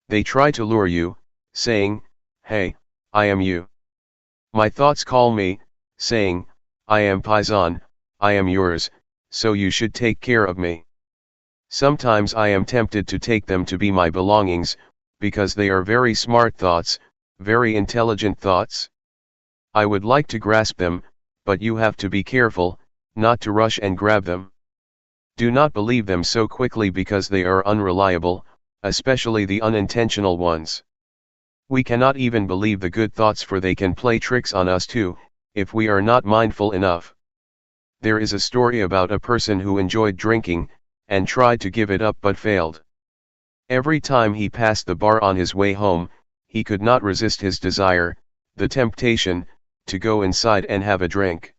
They try to lure you, saying, "Hey, I am you." My thoughts call me, saying, "I am Paisan, I am yours, so you should take care of me." Sometimes I am tempted to take them to be my belongings, because they are very smart thoughts, very intelligent thoughts. I would like to grasp them, but you have to be careful, not to rush and grab them. Do not believe them so quickly because they are unreliable, especially the unintentional ones. We cannot even believe the good thoughts, for they can play tricks on us too, if we are not mindful enough. There is a story about a person who enjoyed drinking, and tried to give it up but failed. Every time he passed the bar on his way home, he could not resist his desire, the temptation, to go inside and have a drink.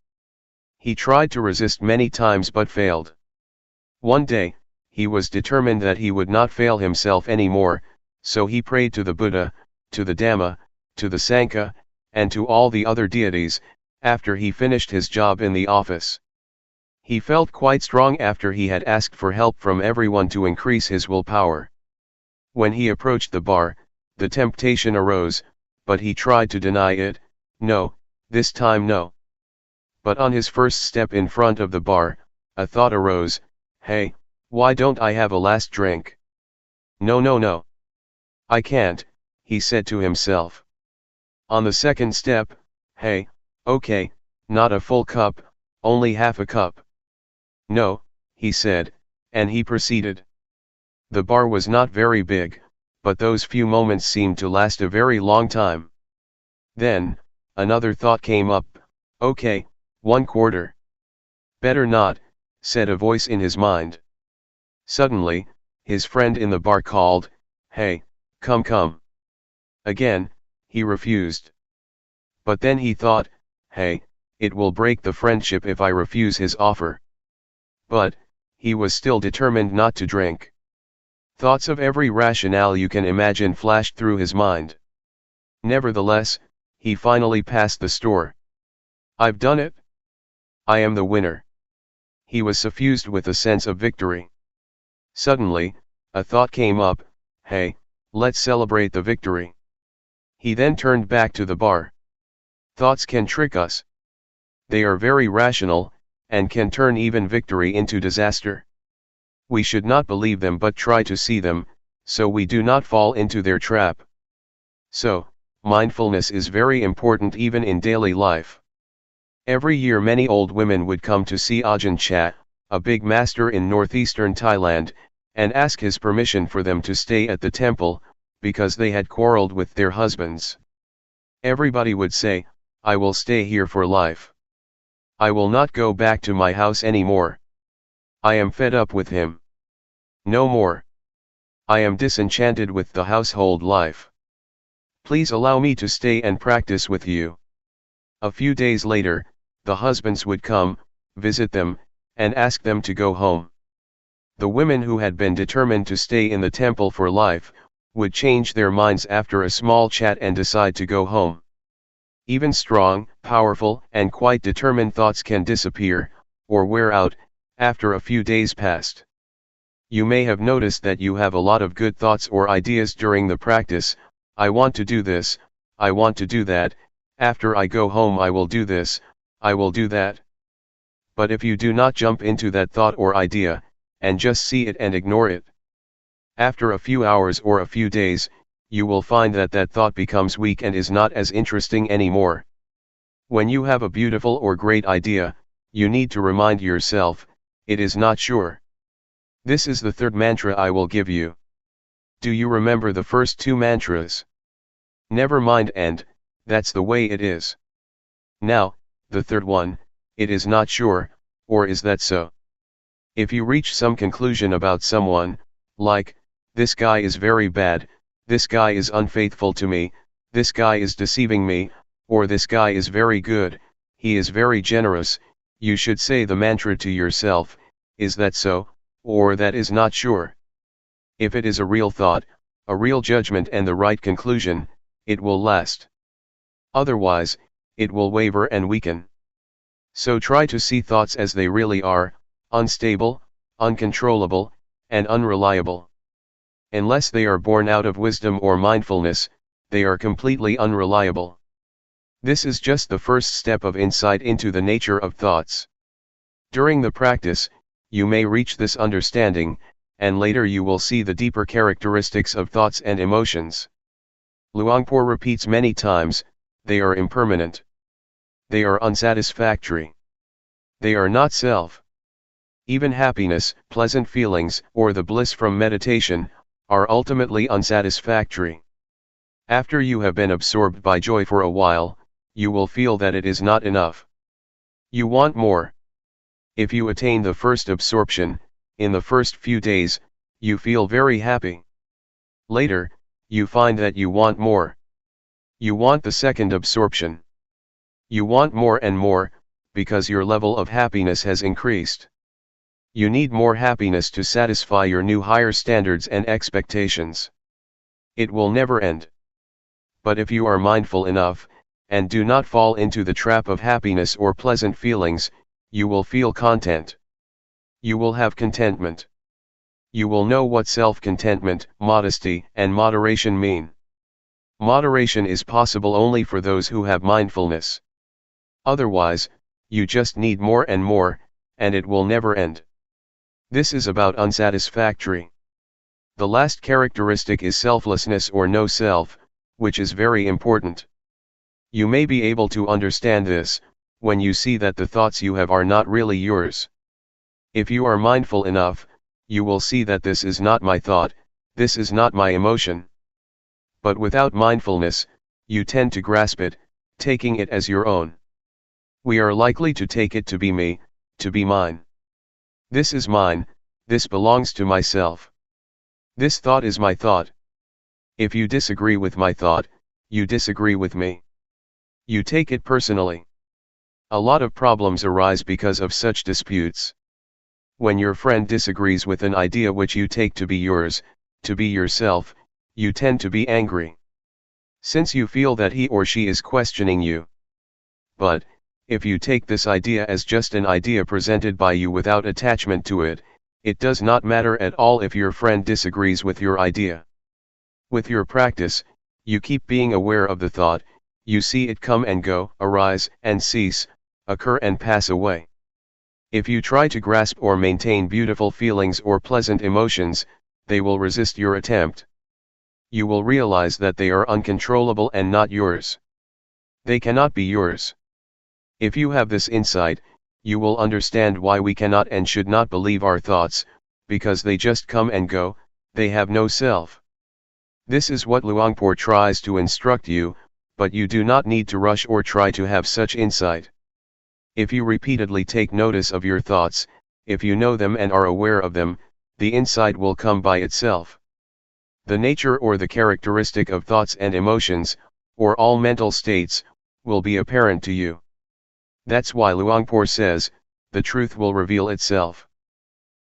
He tried to resist many times but failed. One day, he was determined that he would not fail himself any more, so he prayed to the Buddha, to the Dhamma, to the Sangha, and to all the other deities, after he finished his job in the office. He felt quite strong after he had asked for help from everyone to increase his willpower. When he approached the bar, the temptation arose, but he tried to deny it. No, this time no. But on his first step in front of the bar, a thought arose, "Hey, why don't I have a last drink?" No, no, no. I can't, he said to himself. On the second step, "Hey, okay, not a full cup, only half a cup." No, he said, and he proceeded. The bar was not very big, but those few moments seemed to last a very long time. Then, another thought came up, "Okay, 1/4. Better not," said a voice in his mind. Suddenly, his friend in the bar called, "Hey, come come." Again, he refused. But then he thought, "Hey, it will break the friendship if I refuse his offer." But, he was still determined not to drink. Thoughts of every rationale you can imagine flashed through his mind. Nevertheless, he finally passed the store. "I've done it. I am the winner." He was suffused with a sense of victory. Suddenly, a thought came up, "Hey, let's celebrate the victory." He then turned back to the bar. Thoughts can trick us. They are very rational, and can turn even victory into disaster. We should not believe them but try to see them, so we do not fall into their trap. So, mindfulness is very important even in daily life. Every year many old women would come to see Ajahn Chah, a big master in northeastern Thailand, and ask his permission for them to stay at the temple, because they had quarreled with their husbands. Everybody would say, "I will stay here for life. I will not go back to my house anymore. I am fed up with him. No more. I am disenchanted with the household life. Please allow me to stay and practice with you." A few days later, the husbands would come, visit them, and ask them to go home. The women who had been determined to stay in the temple for life, would change their minds after a small chat and decide to go home. Even strong, powerful, and quite determined thoughts can disappear, or wear out, after a few days passed. You may have noticed that you have a lot of good thoughts or ideas during the practice. "I want to do this, I want to do that, after I go home I will do this, I will do that." But if you do not jump into that thought or idea, and just see it and ignore it, after a few hours or a few days, you will find that that thought becomes weak and is not as interesting anymore. When you have a beautiful or great idea, you need to remind yourself, "It is not sure." This is the third mantra I will give you. Do you remember the first two mantras? Never mind and, that's the way it is. Now, the third one, it is not sure, or is that so? If you reach some conclusion about someone, like, this guy is very bad, this guy is unfaithful to me, this guy is deceiving me, or this guy is very good, he is very generous, you should say the mantra to yourself, is that so, or that is not sure. If it is a real thought, a real judgment and the right conclusion, it will last. Otherwise, it will waver and weaken. So try to see thoughts as they really are, unstable, uncontrollable, and unreliable. Unless they are born out of wisdom or mindfulness, they are completely unreliable. This is just the first step of insight into the nature of thoughts. During the practice, you may reach this understanding, and later you will see the deeper characteristics of thoughts and emotions. Luangpor repeats many times, they are impermanent. They are unsatisfactory. They are not self. Even happiness, pleasant feelings, or the bliss from meditation, are ultimately unsatisfactory. After you have been absorbed by joy for a while, you will feel that it is not enough. You want more. If you attain the first absorption, in the first few days, you feel very happy. Later, you find that you want more. You want the second absorption. You want more and more, because your level of happiness has increased. You need more happiness to satisfy your new higher standards and expectations. It will never end. But if you are mindful enough, and do not fall into the trap of happiness or pleasant feelings, you will feel content. You will have contentment. You will know what self-contentment, modesty, and moderation mean. Moderation is possible only for those who have mindfulness. Otherwise, you just need more and more, and it will never end. This is about unsatisfactory. The last characteristic is selflessness or no self, which is very important. You may be able to understand this, when you see that the thoughts you have are not really yours. If you are mindful enough, you will see that this is not my thought, this is not my emotion. But without mindfulness, you tend to grasp it, taking it as your own. We are likely to take it to be me, to be mine. This is mine, this belongs to myself. This thought is my thought. If you disagree with my thought, you disagree with me. You take it personally. A lot of problems arise because of such disputes. When your friend disagrees with an idea which you take to be yours, to be yourself, you tend to be angry. Since you feel that he or she is questioning you. But, if you take this idea as just an idea presented by you without attachment to it, it does not matter at all if your friend disagrees with your idea. With your practice, you keep being aware of the thought, you see it come and go, arise and cease, occur and pass away. If you try to grasp or maintain beautiful feelings or pleasant emotions, they will resist your attempt. You will realize that they are uncontrollable and not yours. They cannot be yours. If you have this insight, you will understand why we cannot and should not believe our thoughts, because they just come and go, they have no self. This is what Luangpor tries to instruct you, but you do not need to rush or try to have such insight. If you repeatedly take notice of your thoughts, if you know them and are aware of them, the insight will come by itself. The nature or the characteristic of thoughts and emotions, or all mental states, will be apparent to you. That's why Luangpor says, the truth will reveal itself.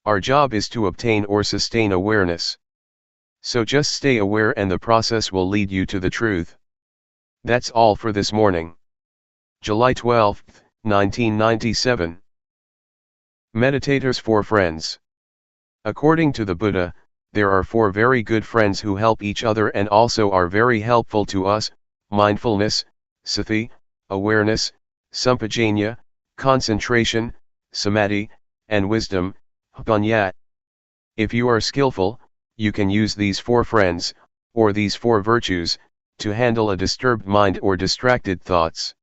Our job is to obtain or sustain awareness. So just stay aware and the process will lead you to the truth. That's all for this morning. July 12, 1997. Meditators for Friends. According to the Buddha, there are 4 very good friends who help each other and also are very helpful to us: mindfulness, sati, awareness, sampajanya, concentration, samadhi, and wisdom, panya. If you are skillful, you can use these 4 friends, or these 4 virtues, to handle a disturbed mind or distracted thoughts.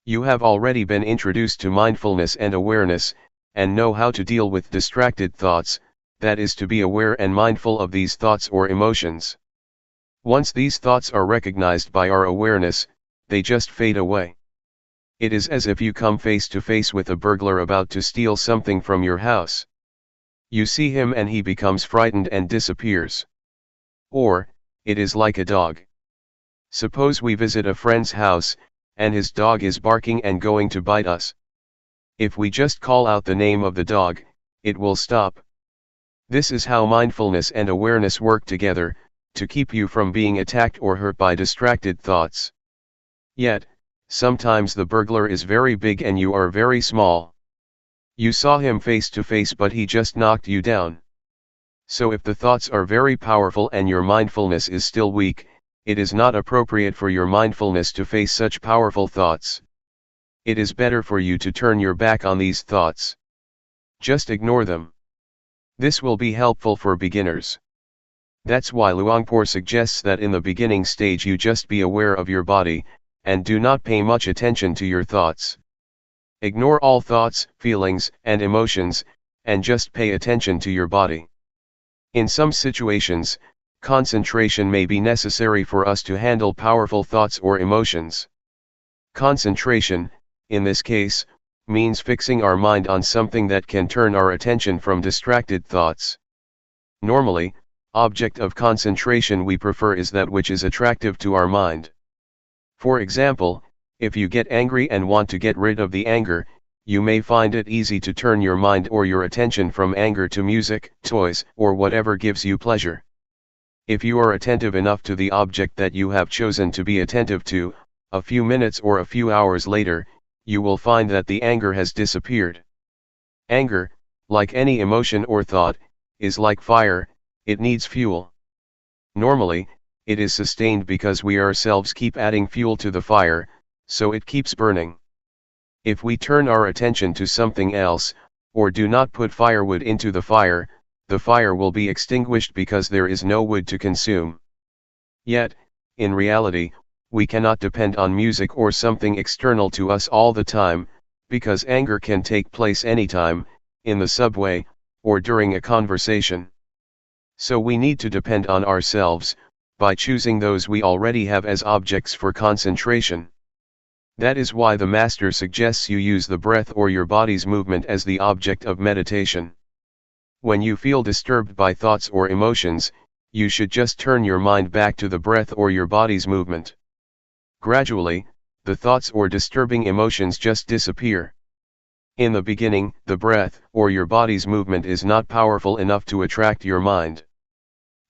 You have already been introduced to mindfulness and awareness, and know how to deal with distracted thoughts, that is to be aware and mindful of these thoughts or emotions. Once these thoughts are recognized by our awareness, they just fade away. It is as if you come face to face with a burglar about to steal something from your house. You see him and he becomes frightened and disappears. Or, it is like a dog. Suppose we visit a friend's house, and his dog is barking and going to bite us. If we just call out the name of the dog, it will stop. This is how mindfulness and awareness work together, to keep you from being attacked or hurt by distracted thoughts. Yet, sometimes the burglar is very big and you are very small. You saw him face to face but he just knocked you down. So if the thoughts are very powerful and your mindfulness is still weak, it is not appropriate for your mindfulness to face such powerful thoughts. It is better for you to turn your back on these thoughts. Just ignore them. This will be helpful for beginners. That's why Luangpor suggests that in the beginning stage you just be aware of your body, and do not pay much attention to your thoughts. Ignore all thoughts, feelings, and emotions, and just pay attention to your body. In some situations, concentration may be necessary for us to handle powerful thoughts or emotions. Concentration, in this case, means fixing our mind on something that can turn our attention from distracted thoughts. Normally, object of concentration we prefer is that which is attractive to our mind. For example, if you get angry and want to get rid of the anger, you may find it easy to turn your mind or your attention from anger to music, toys, or whatever gives you pleasure. If you are attentive enough to the object that you have chosen to be attentive to, a few minutes or a few hours later, you will find that the anger has disappeared. Anger, like any emotion or thought, is like fire, it needs fuel. Normally, it is sustained because we ourselves keep adding fuel to the fire, so it keeps burning. If we turn our attention to something else, or do not put firewood into the fire will be extinguished because there is no wood to consume. Yet, in reality, we cannot depend on music or something external to us all the time, because anger can take place anytime, in the subway, or during a conversation. So we need to depend on ourselves, by choosing those we already have as objects for concentration. That is why the Master suggests you use the breath or your body's movement as the object of meditation. When you feel disturbed by thoughts or emotions, you should just turn your mind back to the breath or your body's movement. Gradually, the thoughts or disturbing emotions just disappear. In the beginning, the breath or your body's movement is not powerful enough to attract your mind.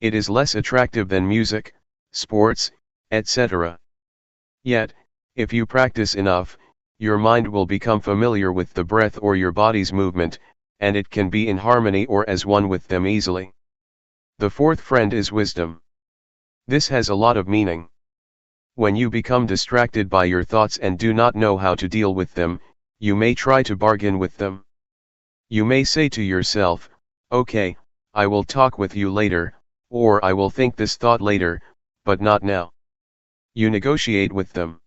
It is less attractive than music, sports, etc. Yet, if you practice enough, your mind will become familiar with the breath or your body's movement, and it can be in harmony or as one with them easily. The fourth friend is wisdom. This has a lot of meaning. When you become distracted by your thoughts and do not know how to deal with them, you may try to bargain with them. You may say to yourself, "Okay, I will talk with you later," or "I will think this thought later, but not now." You negotiate with them.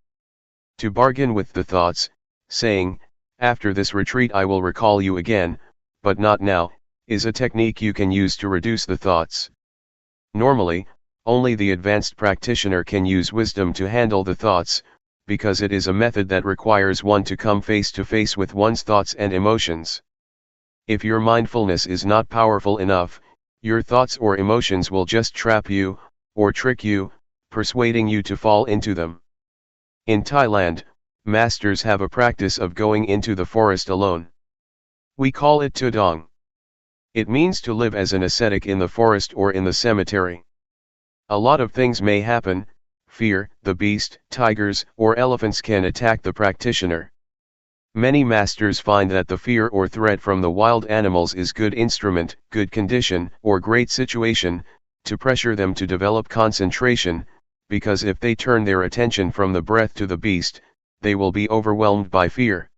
To bargain with the thoughts, saying, "After this retreat I will recall you again, but not now," is a technique you can use to reduce the thoughts. Normally, only the advanced practitioner can use wisdom to handle the thoughts, because it is a method that requires one to come face to face with one's thoughts and emotions. If your mindfulness is not powerful enough, your thoughts or emotions will just trap you, or trick you, persuading you to fall into them. In Thailand, masters have a practice of going into the forest alone. We call it tudong. It means to live as an ascetic in the forest or in the cemetery. A lot of things may happen: fear, the beast, tigers, or elephants can attack the practitioner. Many masters find that the fear or threat from the wild animals is good instrument, good condition, or great situation, to pressure them to develop concentration, because if they turn their attention from the breath to the beast, they will be overwhelmed by fear.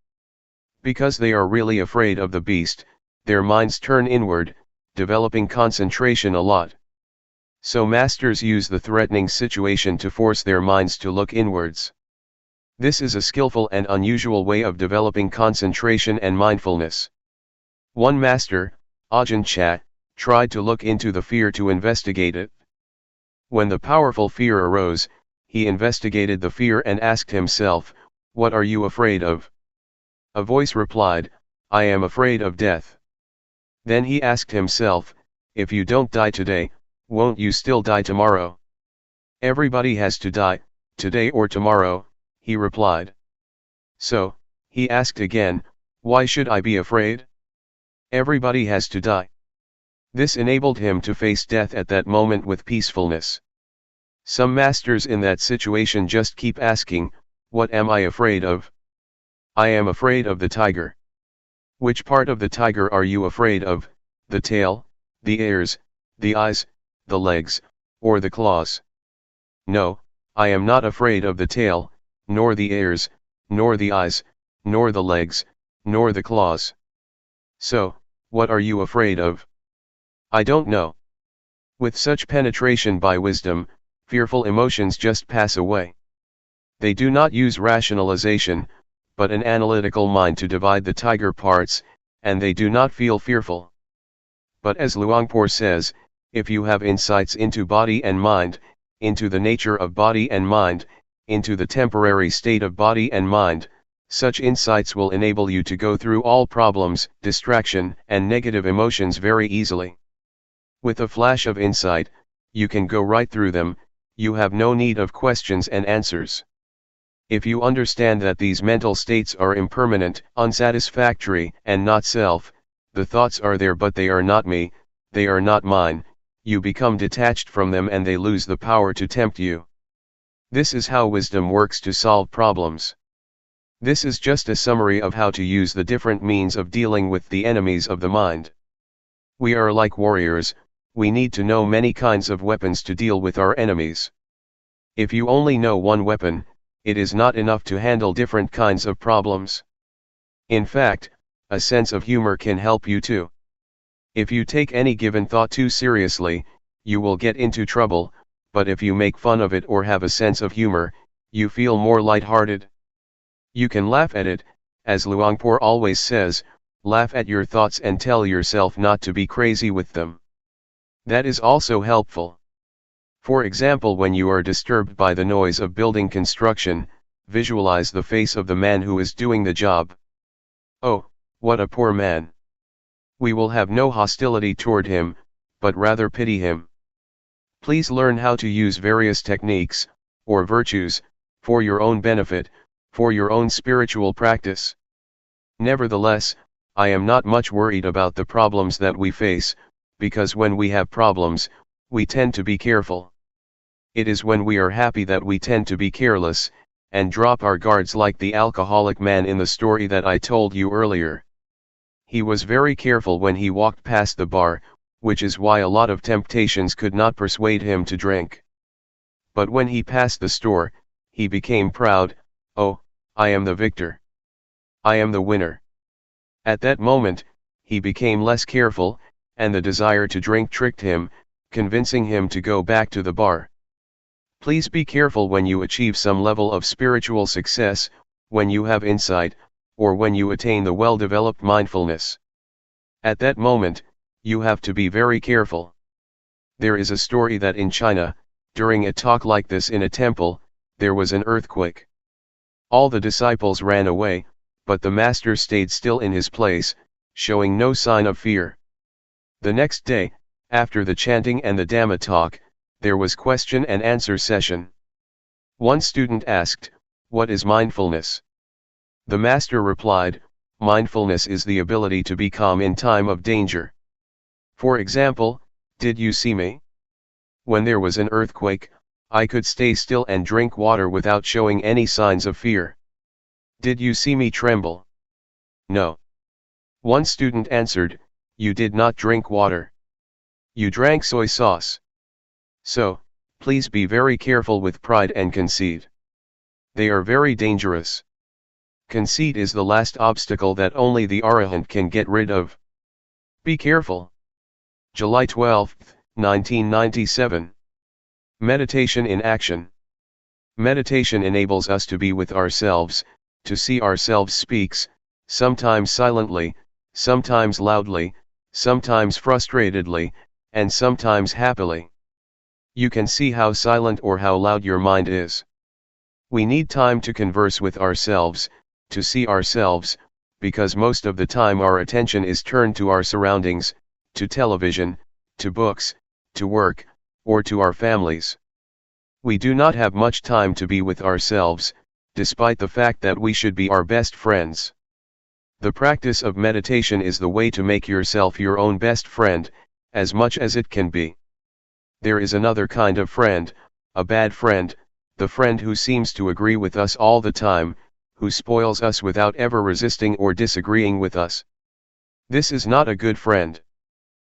Because they are really afraid of the beast, their minds turn inward, developing concentration a lot. So masters use the threatening situation to force their minds to look inwards. This is a skillful and unusual way of developing concentration and mindfulness. One master, Ajahn Chah, tried to look into the fear to investigate it. When the powerful fear arose, he investigated the fear and asked himself, "What are you afraid of?" A voice replied, "I am afraid of death." Then he asked himself, "If you don't die today, won't you still die tomorrow?" "Everybody has to die, today or tomorrow," he replied. So, he asked again, why should I be afraid? Everybody has to die. This enabled him to face death at that moment with peacefulness. Some masters in that situation just keep asking, what am I afraid of? I am afraid of the tiger. Which part of the tiger are you afraid of, the tail, the ears, the eyes, the legs, or the claws? No, I am not afraid of the tail, nor the ears, nor the eyes, nor the legs, nor the claws. So, what are you afraid of? I don't know. With such penetration by wisdom, fearful emotions just pass away. They do not use rationalization, but an analytical mind to divide the tiger parts, and they do not feel fearful. But as Luangpor says, if you have insights into body and mind, into the nature of body and mind, into the temporary state of body and mind, such insights will enable you to go through all problems, distraction, and negative emotions very easily. With a flash of insight, you can go right through them, you have no need of questions and answers. If you understand that these mental states are impermanent, unsatisfactory, and not self, the thoughts are there but they are not me, they are not mine, you become detached from them and they lose the power to tempt you. This is how wisdom works to solve problems. This is just a summary of how to use the different means of dealing with the enemies of the mind. We are like warriors, we need to know many kinds of weapons to deal with our enemies. If you only know one weapon, it is not enough to handle different kinds of problems. In fact, a sense of humor can help you too. If you take any given thought too seriously, you will get into trouble, but if you make fun of it or have a sense of humor, you feel more light-hearted. You can laugh at it, as Luangpor always says, laugh at your thoughts and tell yourself not to be crazy with them. That is also helpful. For example, when you are disturbed by the noise of building construction, visualize the face of the man who is doing the job. Oh, what a poor man. We will have no hostility toward him, but rather pity him. Please learn how to use various techniques, or virtues, for your own benefit, for your own spiritual practice. Nevertheless, I am not much worried about the problems that we face, because when we have problems, we tend to be careful. It is when we are happy that we tend to be careless, and drop our guards like the alcoholic man in the story that I told you earlier. He was very careful when he walked past the bar, which is why a lot of temptations could not persuade him to drink. But when he passed the store, he became proud. Oh, I am the victor. I am the winner. At that moment, he became less careful, and the desire to drink tricked him, convincing him to go back to the bar. Please be careful when you achieve some level of spiritual success, when you have insight, or when you attain the well-developed mindfulness. At that moment, you have to be very careful. There is a story that in China, during a talk like this in a temple, there was an earthquake. All the disciples ran away, but the master stayed still in his place, showing no sign of fear. The next day, after the chanting and the Dhamma talk, there was question and answer session. One student asked, "What is mindfulness?" The master replied, "Mindfulness is the ability to be calm in time of danger. For example, did you see me? When there was an earthquake, I could stay still and drink water without showing any signs of fear. Did you see me tremble? No." One student answered, "You did not drink water. You drank soy sauce." So, please be very careful with pride and conceit. They are very dangerous. Conceit is the last obstacle that only the Arahant can get rid of. Be careful. July 12, 1997. Meditation in action. Meditation enables us to be with ourselves, to see ourselves speaks, sometimes silently, sometimes loudly, sometimes frustratedly, and sometimes happily. You can see how silent or how loud your mind is. We need time to converse with ourselves, to see ourselves, because most of the time our attention is turned to our surroundings, to television, to books, to work, or to our families. We do not have much time to be with ourselves, despite the fact that we should be our best friends. The practice of meditation is the way to make yourself your own best friend, as much as it can be. There is another kind of friend, a bad friend, the friend who seems to agree with us all the time, who spoils us without ever resisting or disagreeing with us. This is not a good friend.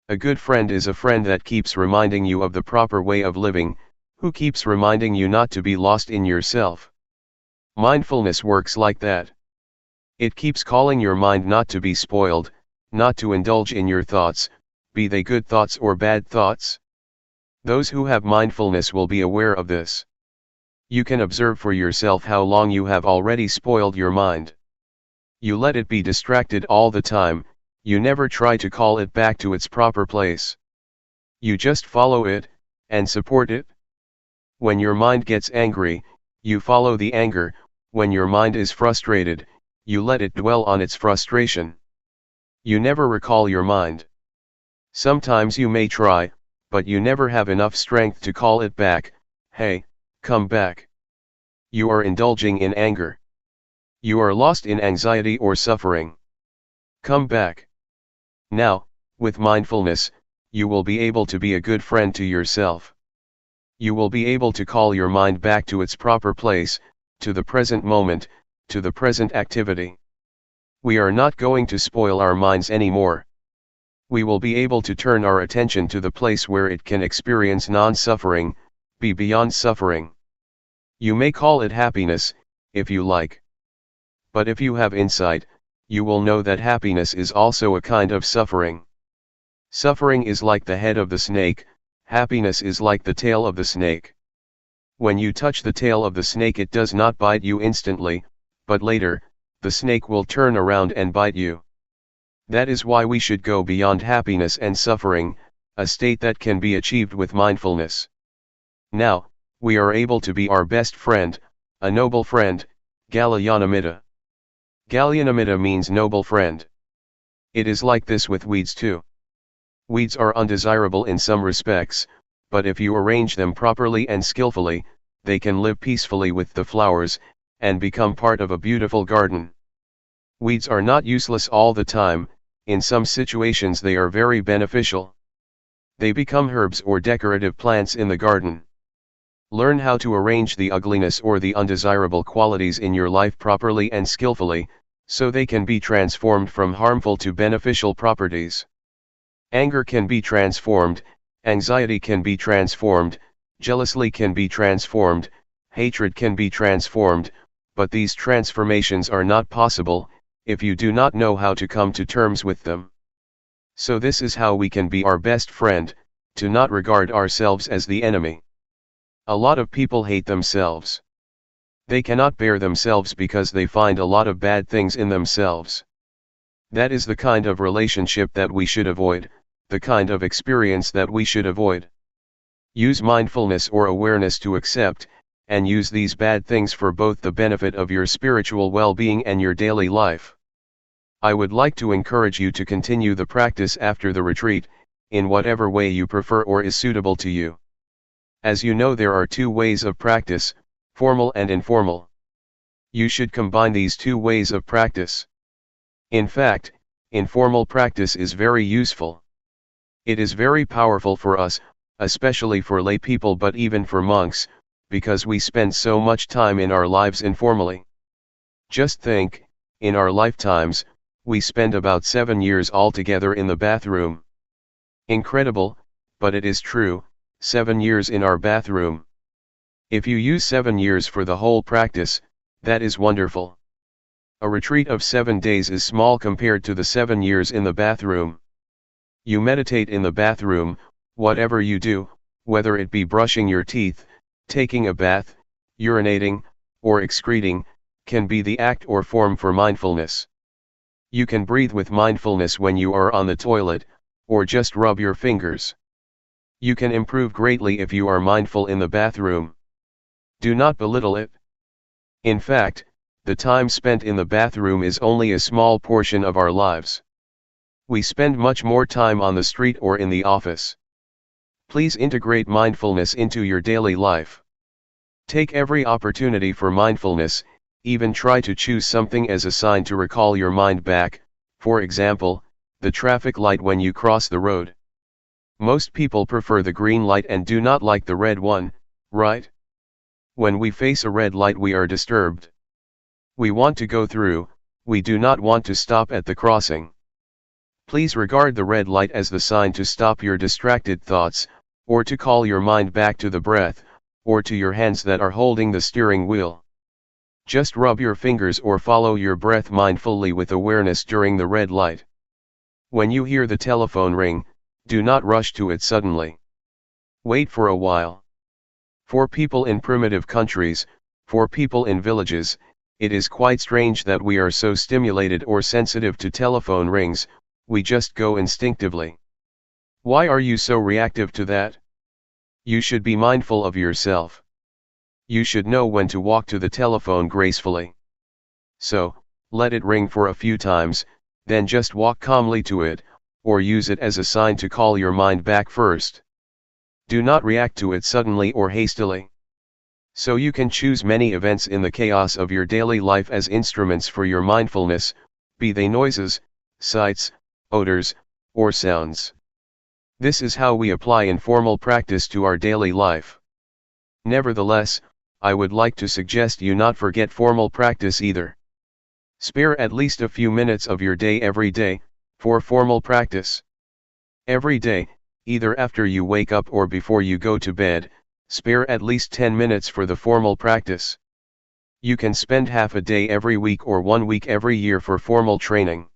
A good friend is a friend that keeps reminding you of the proper way of living, who keeps reminding you not to be lost in yourself. Mindfulness works like that. It keeps calling your mind not to be spoiled, not to indulge in your thoughts, be they good thoughts or bad thoughts. Those who have mindfulness will be aware of this. You can observe for yourself how long you have already spoiled your mind. You let it be distracted all the time, you never try to call it back to its proper place. You just follow it, and support it. When your mind gets angry, you follow the anger. When your mind is frustrated, you let it dwell on its frustration. You never recall your mind. Sometimes you may try, but you never have enough strength to call it back. Hey, come back. You are indulging in anger. You are lost in anxiety or suffering. Come back. Now, with mindfulness, you will be able to be a good friend to yourself. You will be able to call your mind back to its proper place, to the present moment, to the present activity. We are not going to spoil our minds anymore. We will be able to turn our attention to the place where it can experience non-suffering, be beyond suffering. You may call it happiness, if you like. But if you have insight, you will know that happiness is also a kind of suffering. Suffering is like the head of the snake, happiness is like the tail of the snake. When you touch the tail of the snake, it does not bite you instantly, but later, the snake will turn around and bite you. That is why we should go beyond happiness and suffering, a state that can be achieved with mindfulness. Now, we are able to be our best friend, a noble friend, Galyanamitta. Galyanamitta means noble friend. It is like this with weeds too. Weeds are undesirable in some respects, but if you arrange them properly and skillfully, they can live peacefully with the flowers, and become part of a beautiful garden. Weeds are not useless all the time, in some situations they are very beneficial. They become herbs or decorative plants in the garden. Learn how to arrange the ugliness or the undesirable qualities in your life properly and skillfully, so they can be transformed from harmful to beneficial properties. Anger can be transformed, anxiety can be transformed, jealousy can be transformed, hatred can be transformed, but these transformations are not possible, if you do not know how to come to terms with them. So this is how we can be our best friend, to not regard ourselves as the enemy. A lot of people hate themselves. They cannot bear themselves because they find a lot of bad things in themselves. That is the kind of relationship that we should avoid, the kind of experience that we should avoid. Use mindfulness or awareness to accept, and use these bad things for both the benefit of your spiritual well-being and your daily life. I would like to encourage you to continue the practice after the retreat, in whatever way you prefer or is suitable to you. As you know, there are two ways of practice, formal and informal. You should combine these two ways of practice. In fact, informal practice is very useful. It is very powerful for us, especially for lay people, but even for monks, because we spend so much time in our lives informally. Just think, in our lifetimes, we spend about 7 years altogether in the bathroom. Incredible, but it is true, 7 years in our bathroom. If you use 7 years for the whole practice, that is wonderful. A retreat of 7 days is small compared to the 7 years in the bathroom. You meditate in the bathroom, whatever you do, whether it be brushing your teeth, taking a bath, urinating, or excreting, can be the act or form for mindfulness. You can breathe with mindfulness when you are on the toilet, or just rub your fingers. You can improve greatly if you are mindful in the bathroom. Do not belittle it. In fact, the time spent in the bathroom is only a small portion of our lives. We spend much more time on the street or in the office. Please integrate mindfulness into your daily life. Take every opportunity for mindfulness, Even try to choose something as a sign to recall your mind back, for example, the traffic light when you cross the road. Most people prefer the green light and do not like the red one, right? When we face a red light we are disturbed. We want to go through, we do not want to stop at the crossing. Please regard the red light as the sign to stop your distracted thoughts, or to call your mind back to the breath, or to your hands that are holding the steering wheel. Just rub your fingers or follow your breath mindfully with awareness during the red light. When you hear the telephone ring, do not rush to it suddenly. Wait for a while. For people in primitive countries, for people in villages, it is quite strange that we are so stimulated or sensitive to telephone rings, we just go instinctively. Why are you so reactive to that? You should be mindful of yourself. You should know when to walk to the telephone gracefully. So, let it ring for a few times, then just walk calmly to it, or use it as a sign to call your mind back first. Do not react to it suddenly or hastily. So you can choose many events in the chaos of your daily life as instruments for your mindfulness, be they noises, sights, odors, or sounds. This is how we apply informal practice to our daily life. Nevertheless, I would like to suggest you not forget formal practice either. Spare at least a few minutes of your day every day, for formal practice. Every day, either after you wake up or before you go to bed, spare at least 10 minutes for the formal practice. You can spend half a day every week or 1 week every year for formal training.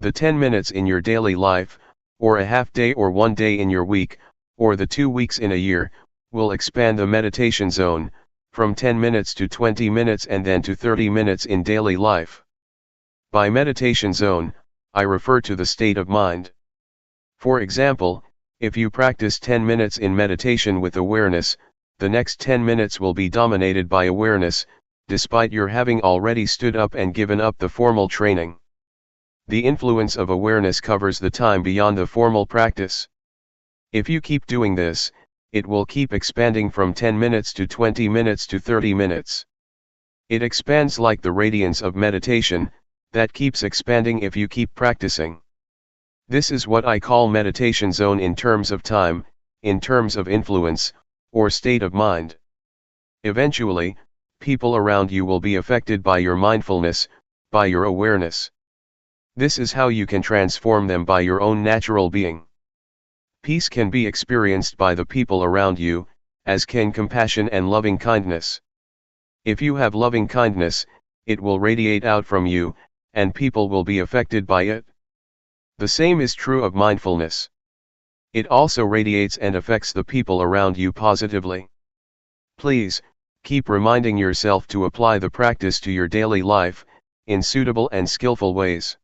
The 10 minutes in your daily life, or a half day or 1 day in your week, or the 2 weeks in a year, will expand the meditation zone, from 10 minutes to 20 minutes and then to 30 minutes in daily life. By meditation zone, I refer to the state of mind. For example, if you practice 10 minutes in meditation with awareness, the next 10 minutes will be dominated by awareness, despite your having already stood up and given up the formal training. The influence of awareness covers the time beyond the formal practice. If you keep doing this, it will keep expanding from 10 minutes to 20 minutes to 30 minutes. It expands like the radiance of meditation, that keeps expanding if you keep practicing. This is what I call meditation zone in terms of time, in terms of influence, or state of mind. Eventually, people around you will be affected by your mindfulness, by your awareness. This is how you can transform them by your own natural being. Peace can be experienced by the people around you, as can compassion and loving kindness. If you have loving kindness, it will radiate out from you, and people will be affected by it. The same is true of mindfulness. It also radiates and affects the people around you positively. Please, keep reminding yourself to apply the practice to your daily life, in suitable and skillful ways.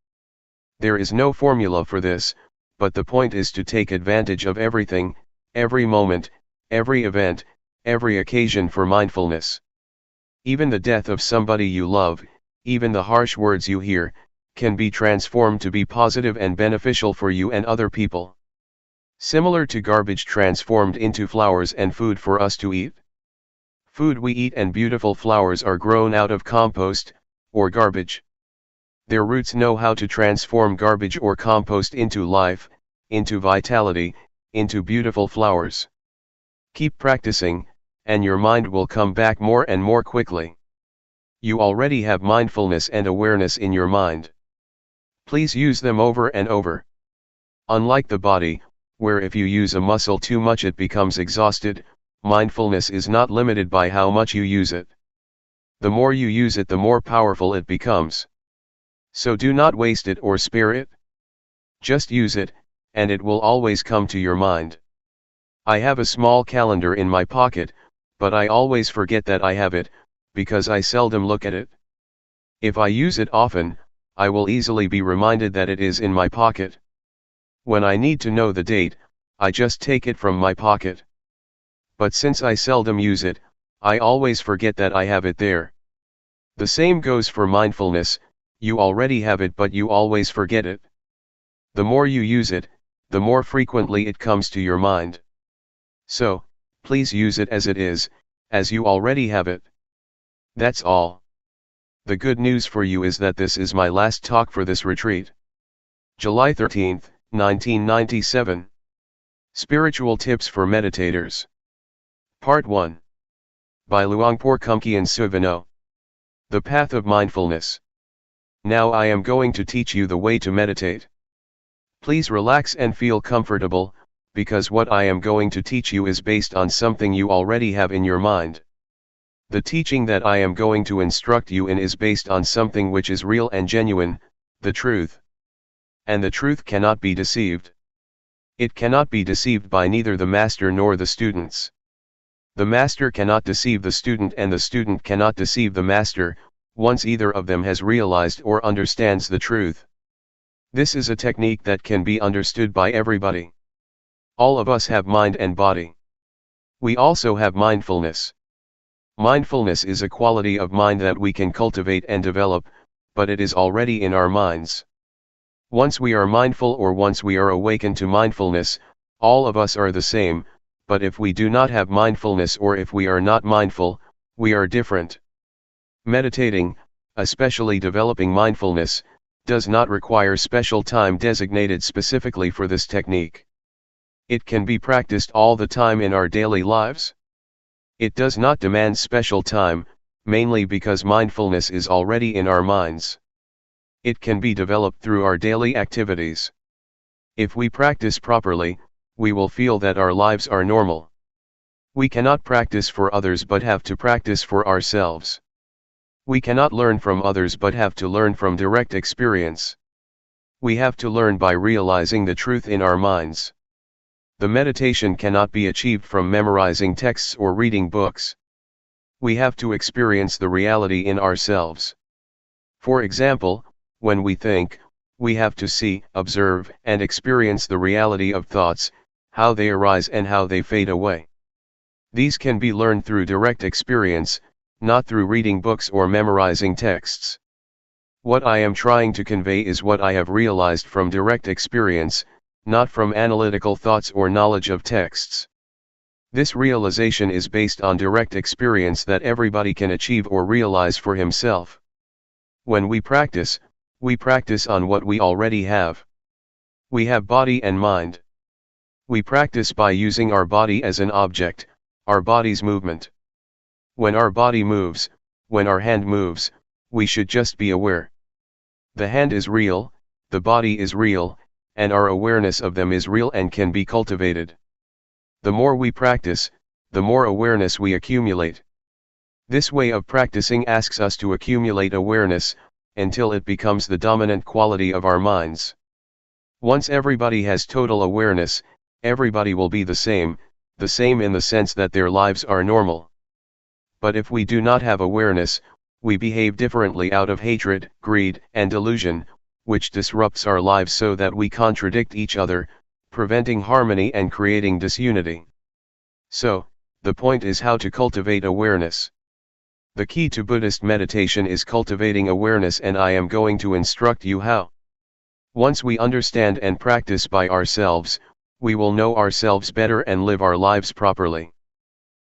There is no formula for this, but the point is to take advantage of everything, every moment, every event, every occasion for mindfulness. Even the death of somebody you love, even the harsh words you hear, can be transformed to be positive and beneficial for you and other people. Similar to garbage transformed into flowers and food for us to eat. Food we eat and beautiful flowers are grown out of compost, or garbage. Their roots know how to transform garbage or compost into life, into vitality, into beautiful flowers. Keep practicing, and your mind will come back more and more quickly. You already have mindfulness and awareness in your mind. Please use them over and over. Unlike the body, where if you use a muscle too much it becomes exhausted, mindfulness is not limited by how much you use it. The more you use it, the more powerful it becomes. So do not waste it or spare it. Just use it, and it will always come to your mind. I have a small calendar in my pocket, but I always forget that I have it, because I seldom look at it. If I use it often, I will easily be reminded that it is in my pocket. When I need to know the date, I just take it from my pocket. But since I seldom use it, I always forget that I have it there. The same goes for mindfulness, you already have it but you always forget it. The more you use it, the more frequently it comes to your mind. So, please use it as it is, as you already have it. That's all. The good news for you is that this is my last talk for this retreat. July 13, 1997. Spiritual Tips for Meditators. Part 1. By Luangpor Teean. The Path of Mindfulness. Now I am going to teach you the way to meditate. Please relax and feel comfortable, because what I am going to teach you is based on something you already have in your mind. The teaching that I am going to instruct you in is based on something which is real and genuine, the truth. And the truth cannot be deceived. It cannot be deceived by neither the master nor the students. The master cannot deceive the student and the student cannot deceive the master, once either of them has realized or understands the truth. This is a technique that can be understood by everybody. All of us have mind and body. We also have mindfulness. Mindfulness is a quality of mind that we can cultivate and develop, but it is already in our minds. Once we are mindful or once we are awakened to mindfulness, all of us are the same, but if we do not have mindfulness or if we are not mindful, we are different. Meditating, especially developing mindfulness, does not require special time designated specifically for this technique. It can be practiced all the time in our daily lives. It does not demand special time, mainly because mindfulness is already in our minds. It can be developed through our daily activities. If we practice properly, we will feel that our lives are normal. We cannot practice for others but have to practice for ourselves. We cannot learn from others but have to learn from direct experience. We have to learn by realizing the truth in our minds. The meditation cannot be achieved from memorizing texts or reading books. We have to experience the reality in ourselves. For example, when we think, we have to see, observe, and experience the reality of thoughts, how they arise and how they fade away. These can be learned through direct experience, not through reading books or memorizing texts. What I am trying to convey is what I have realized from direct experience, not from analytical thoughts or knowledge of texts. This realization is based on direct experience that everybody can achieve or realize for himself. When we practice on what we already have. We have body and mind. We practice by using our body as an object, our body's movement. When our body moves, when our hand moves, we should just be aware. The hand is real, the body is real, and our awareness of them is real and can be cultivated. The more we practice, the more awareness we accumulate. This way of practicing asks us to accumulate awareness, until it becomes the dominant quality of our minds. Once everybody has total awareness, everybody will be the same in the sense that their lives are normal. But if we do not have awareness, we behave differently out of hatred, greed, and delusion, which disrupts our lives so that we contradict each other, preventing harmony and creating disunity. So, the point is how to cultivate awareness. The key to Buddhist meditation is cultivating awareness, and I am going to instruct you how. Once we understand and practice by ourselves, we will know ourselves better and live our lives properly.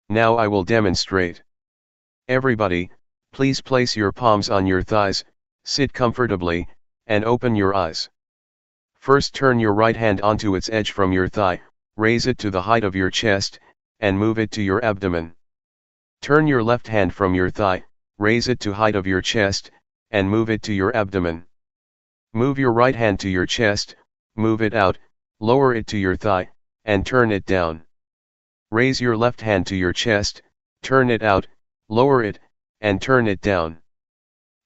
Now I will demonstrate. Everybody, please place your palms on your thighs, sit comfortably, and open your eyes. First turn your right hand onto its edge from your thigh, raise it to the height of your chest, and move it to your abdomen. Turn your left hand from your thigh, raise it to height of your chest, and move it to your abdomen. Move your right hand to your chest, move it out, lower it to your thigh, and turn it down. Raise your left hand to your chest, turn it out, lower it, and turn it down.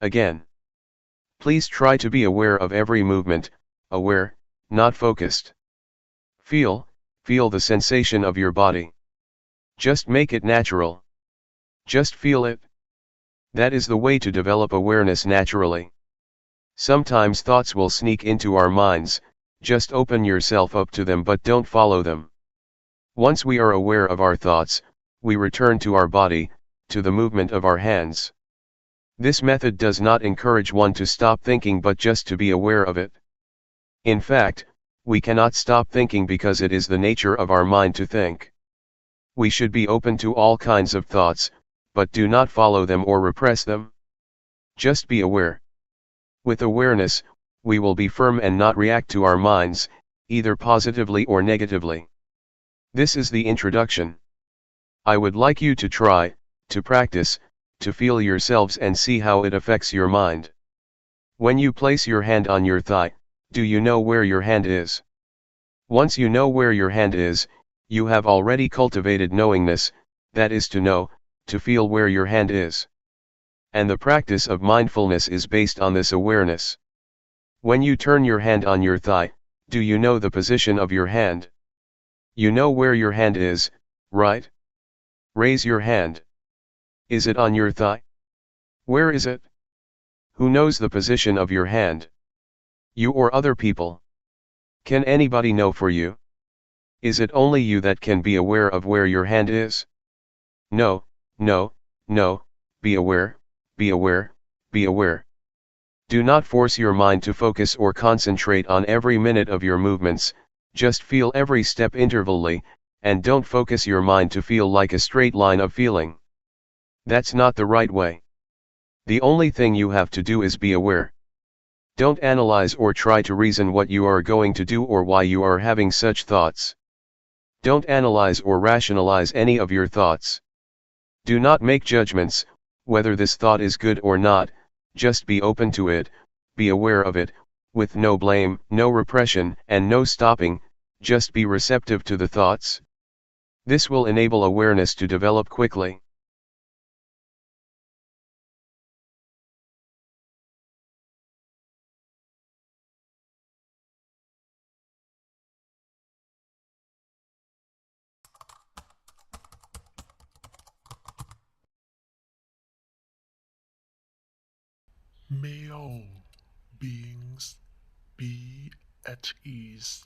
Again. Please try to be aware of every movement, aware, not focused. Feel the sensation of your body. Just make it natural. Just feel it. That is the way to develop awareness naturally. Sometimes thoughts will sneak into our minds, just open yourself up to them but don't follow them. Once we are aware of our thoughts, we return to our body, to the movement of our hands. This method does not encourage one to stop thinking but just to be aware of it. In fact, we cannot stop thinking because it is the nature of our mind to think. We should be open to all kinds of thoughts, but do not follow them or repress them. Just be aware. With awareness, we will be firm and not react to our minds, either positively or negatively. This is the introduction. I would like you to try, to practice, to feel yourselves and see how it affects your mind. When you place your hand on your thigh, do you know where your hand is? Once you know where your hand is, you have already cultivated knowingness, that is to know, to feel where your hand is. And the practice of mindfulness is based on this awareness. When you turn your hand on your thigh, do you know the position of your hand? You know where your hand is, right? Raise your hand. Is it on your thigh? Where is it? Who knows the position of your hand? You or other people? Can anybody know for you? Is it only you that can be aware of where your hand is? No, no, no, be aware, be aware, be aware. Do not force your mind to focus or concentrate on every minute of your movements, just feel every step intervally, and don't focus your mind to feel like a straight line of feeling. That's not the right way. The only thing you have to do is be aware. Don't analyze or try to reason what you are going to do or why you are having such thoughts. Don't analyze or rationalize any of your thoughts. Do not make judgments, whether this thought is good or not, just be open to it, be aware of it, with no blame, no repression, and no stopping, just be receptive to the thoughts. This will enable awareness to develop quickly. May all beings be at ease,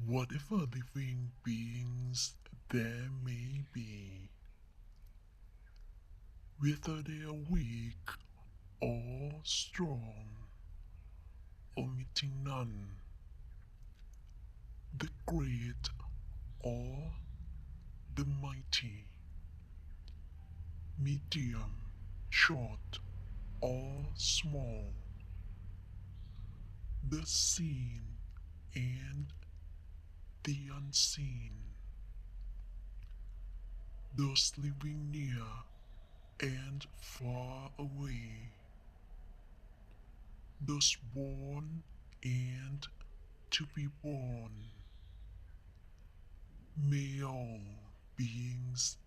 whatever living beings there may be, whether they are weak or strong, omitting none, the great or the mighty, medium, short or small, the seen and the unseen, those living near and far away, those born and to be born. May all beings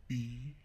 be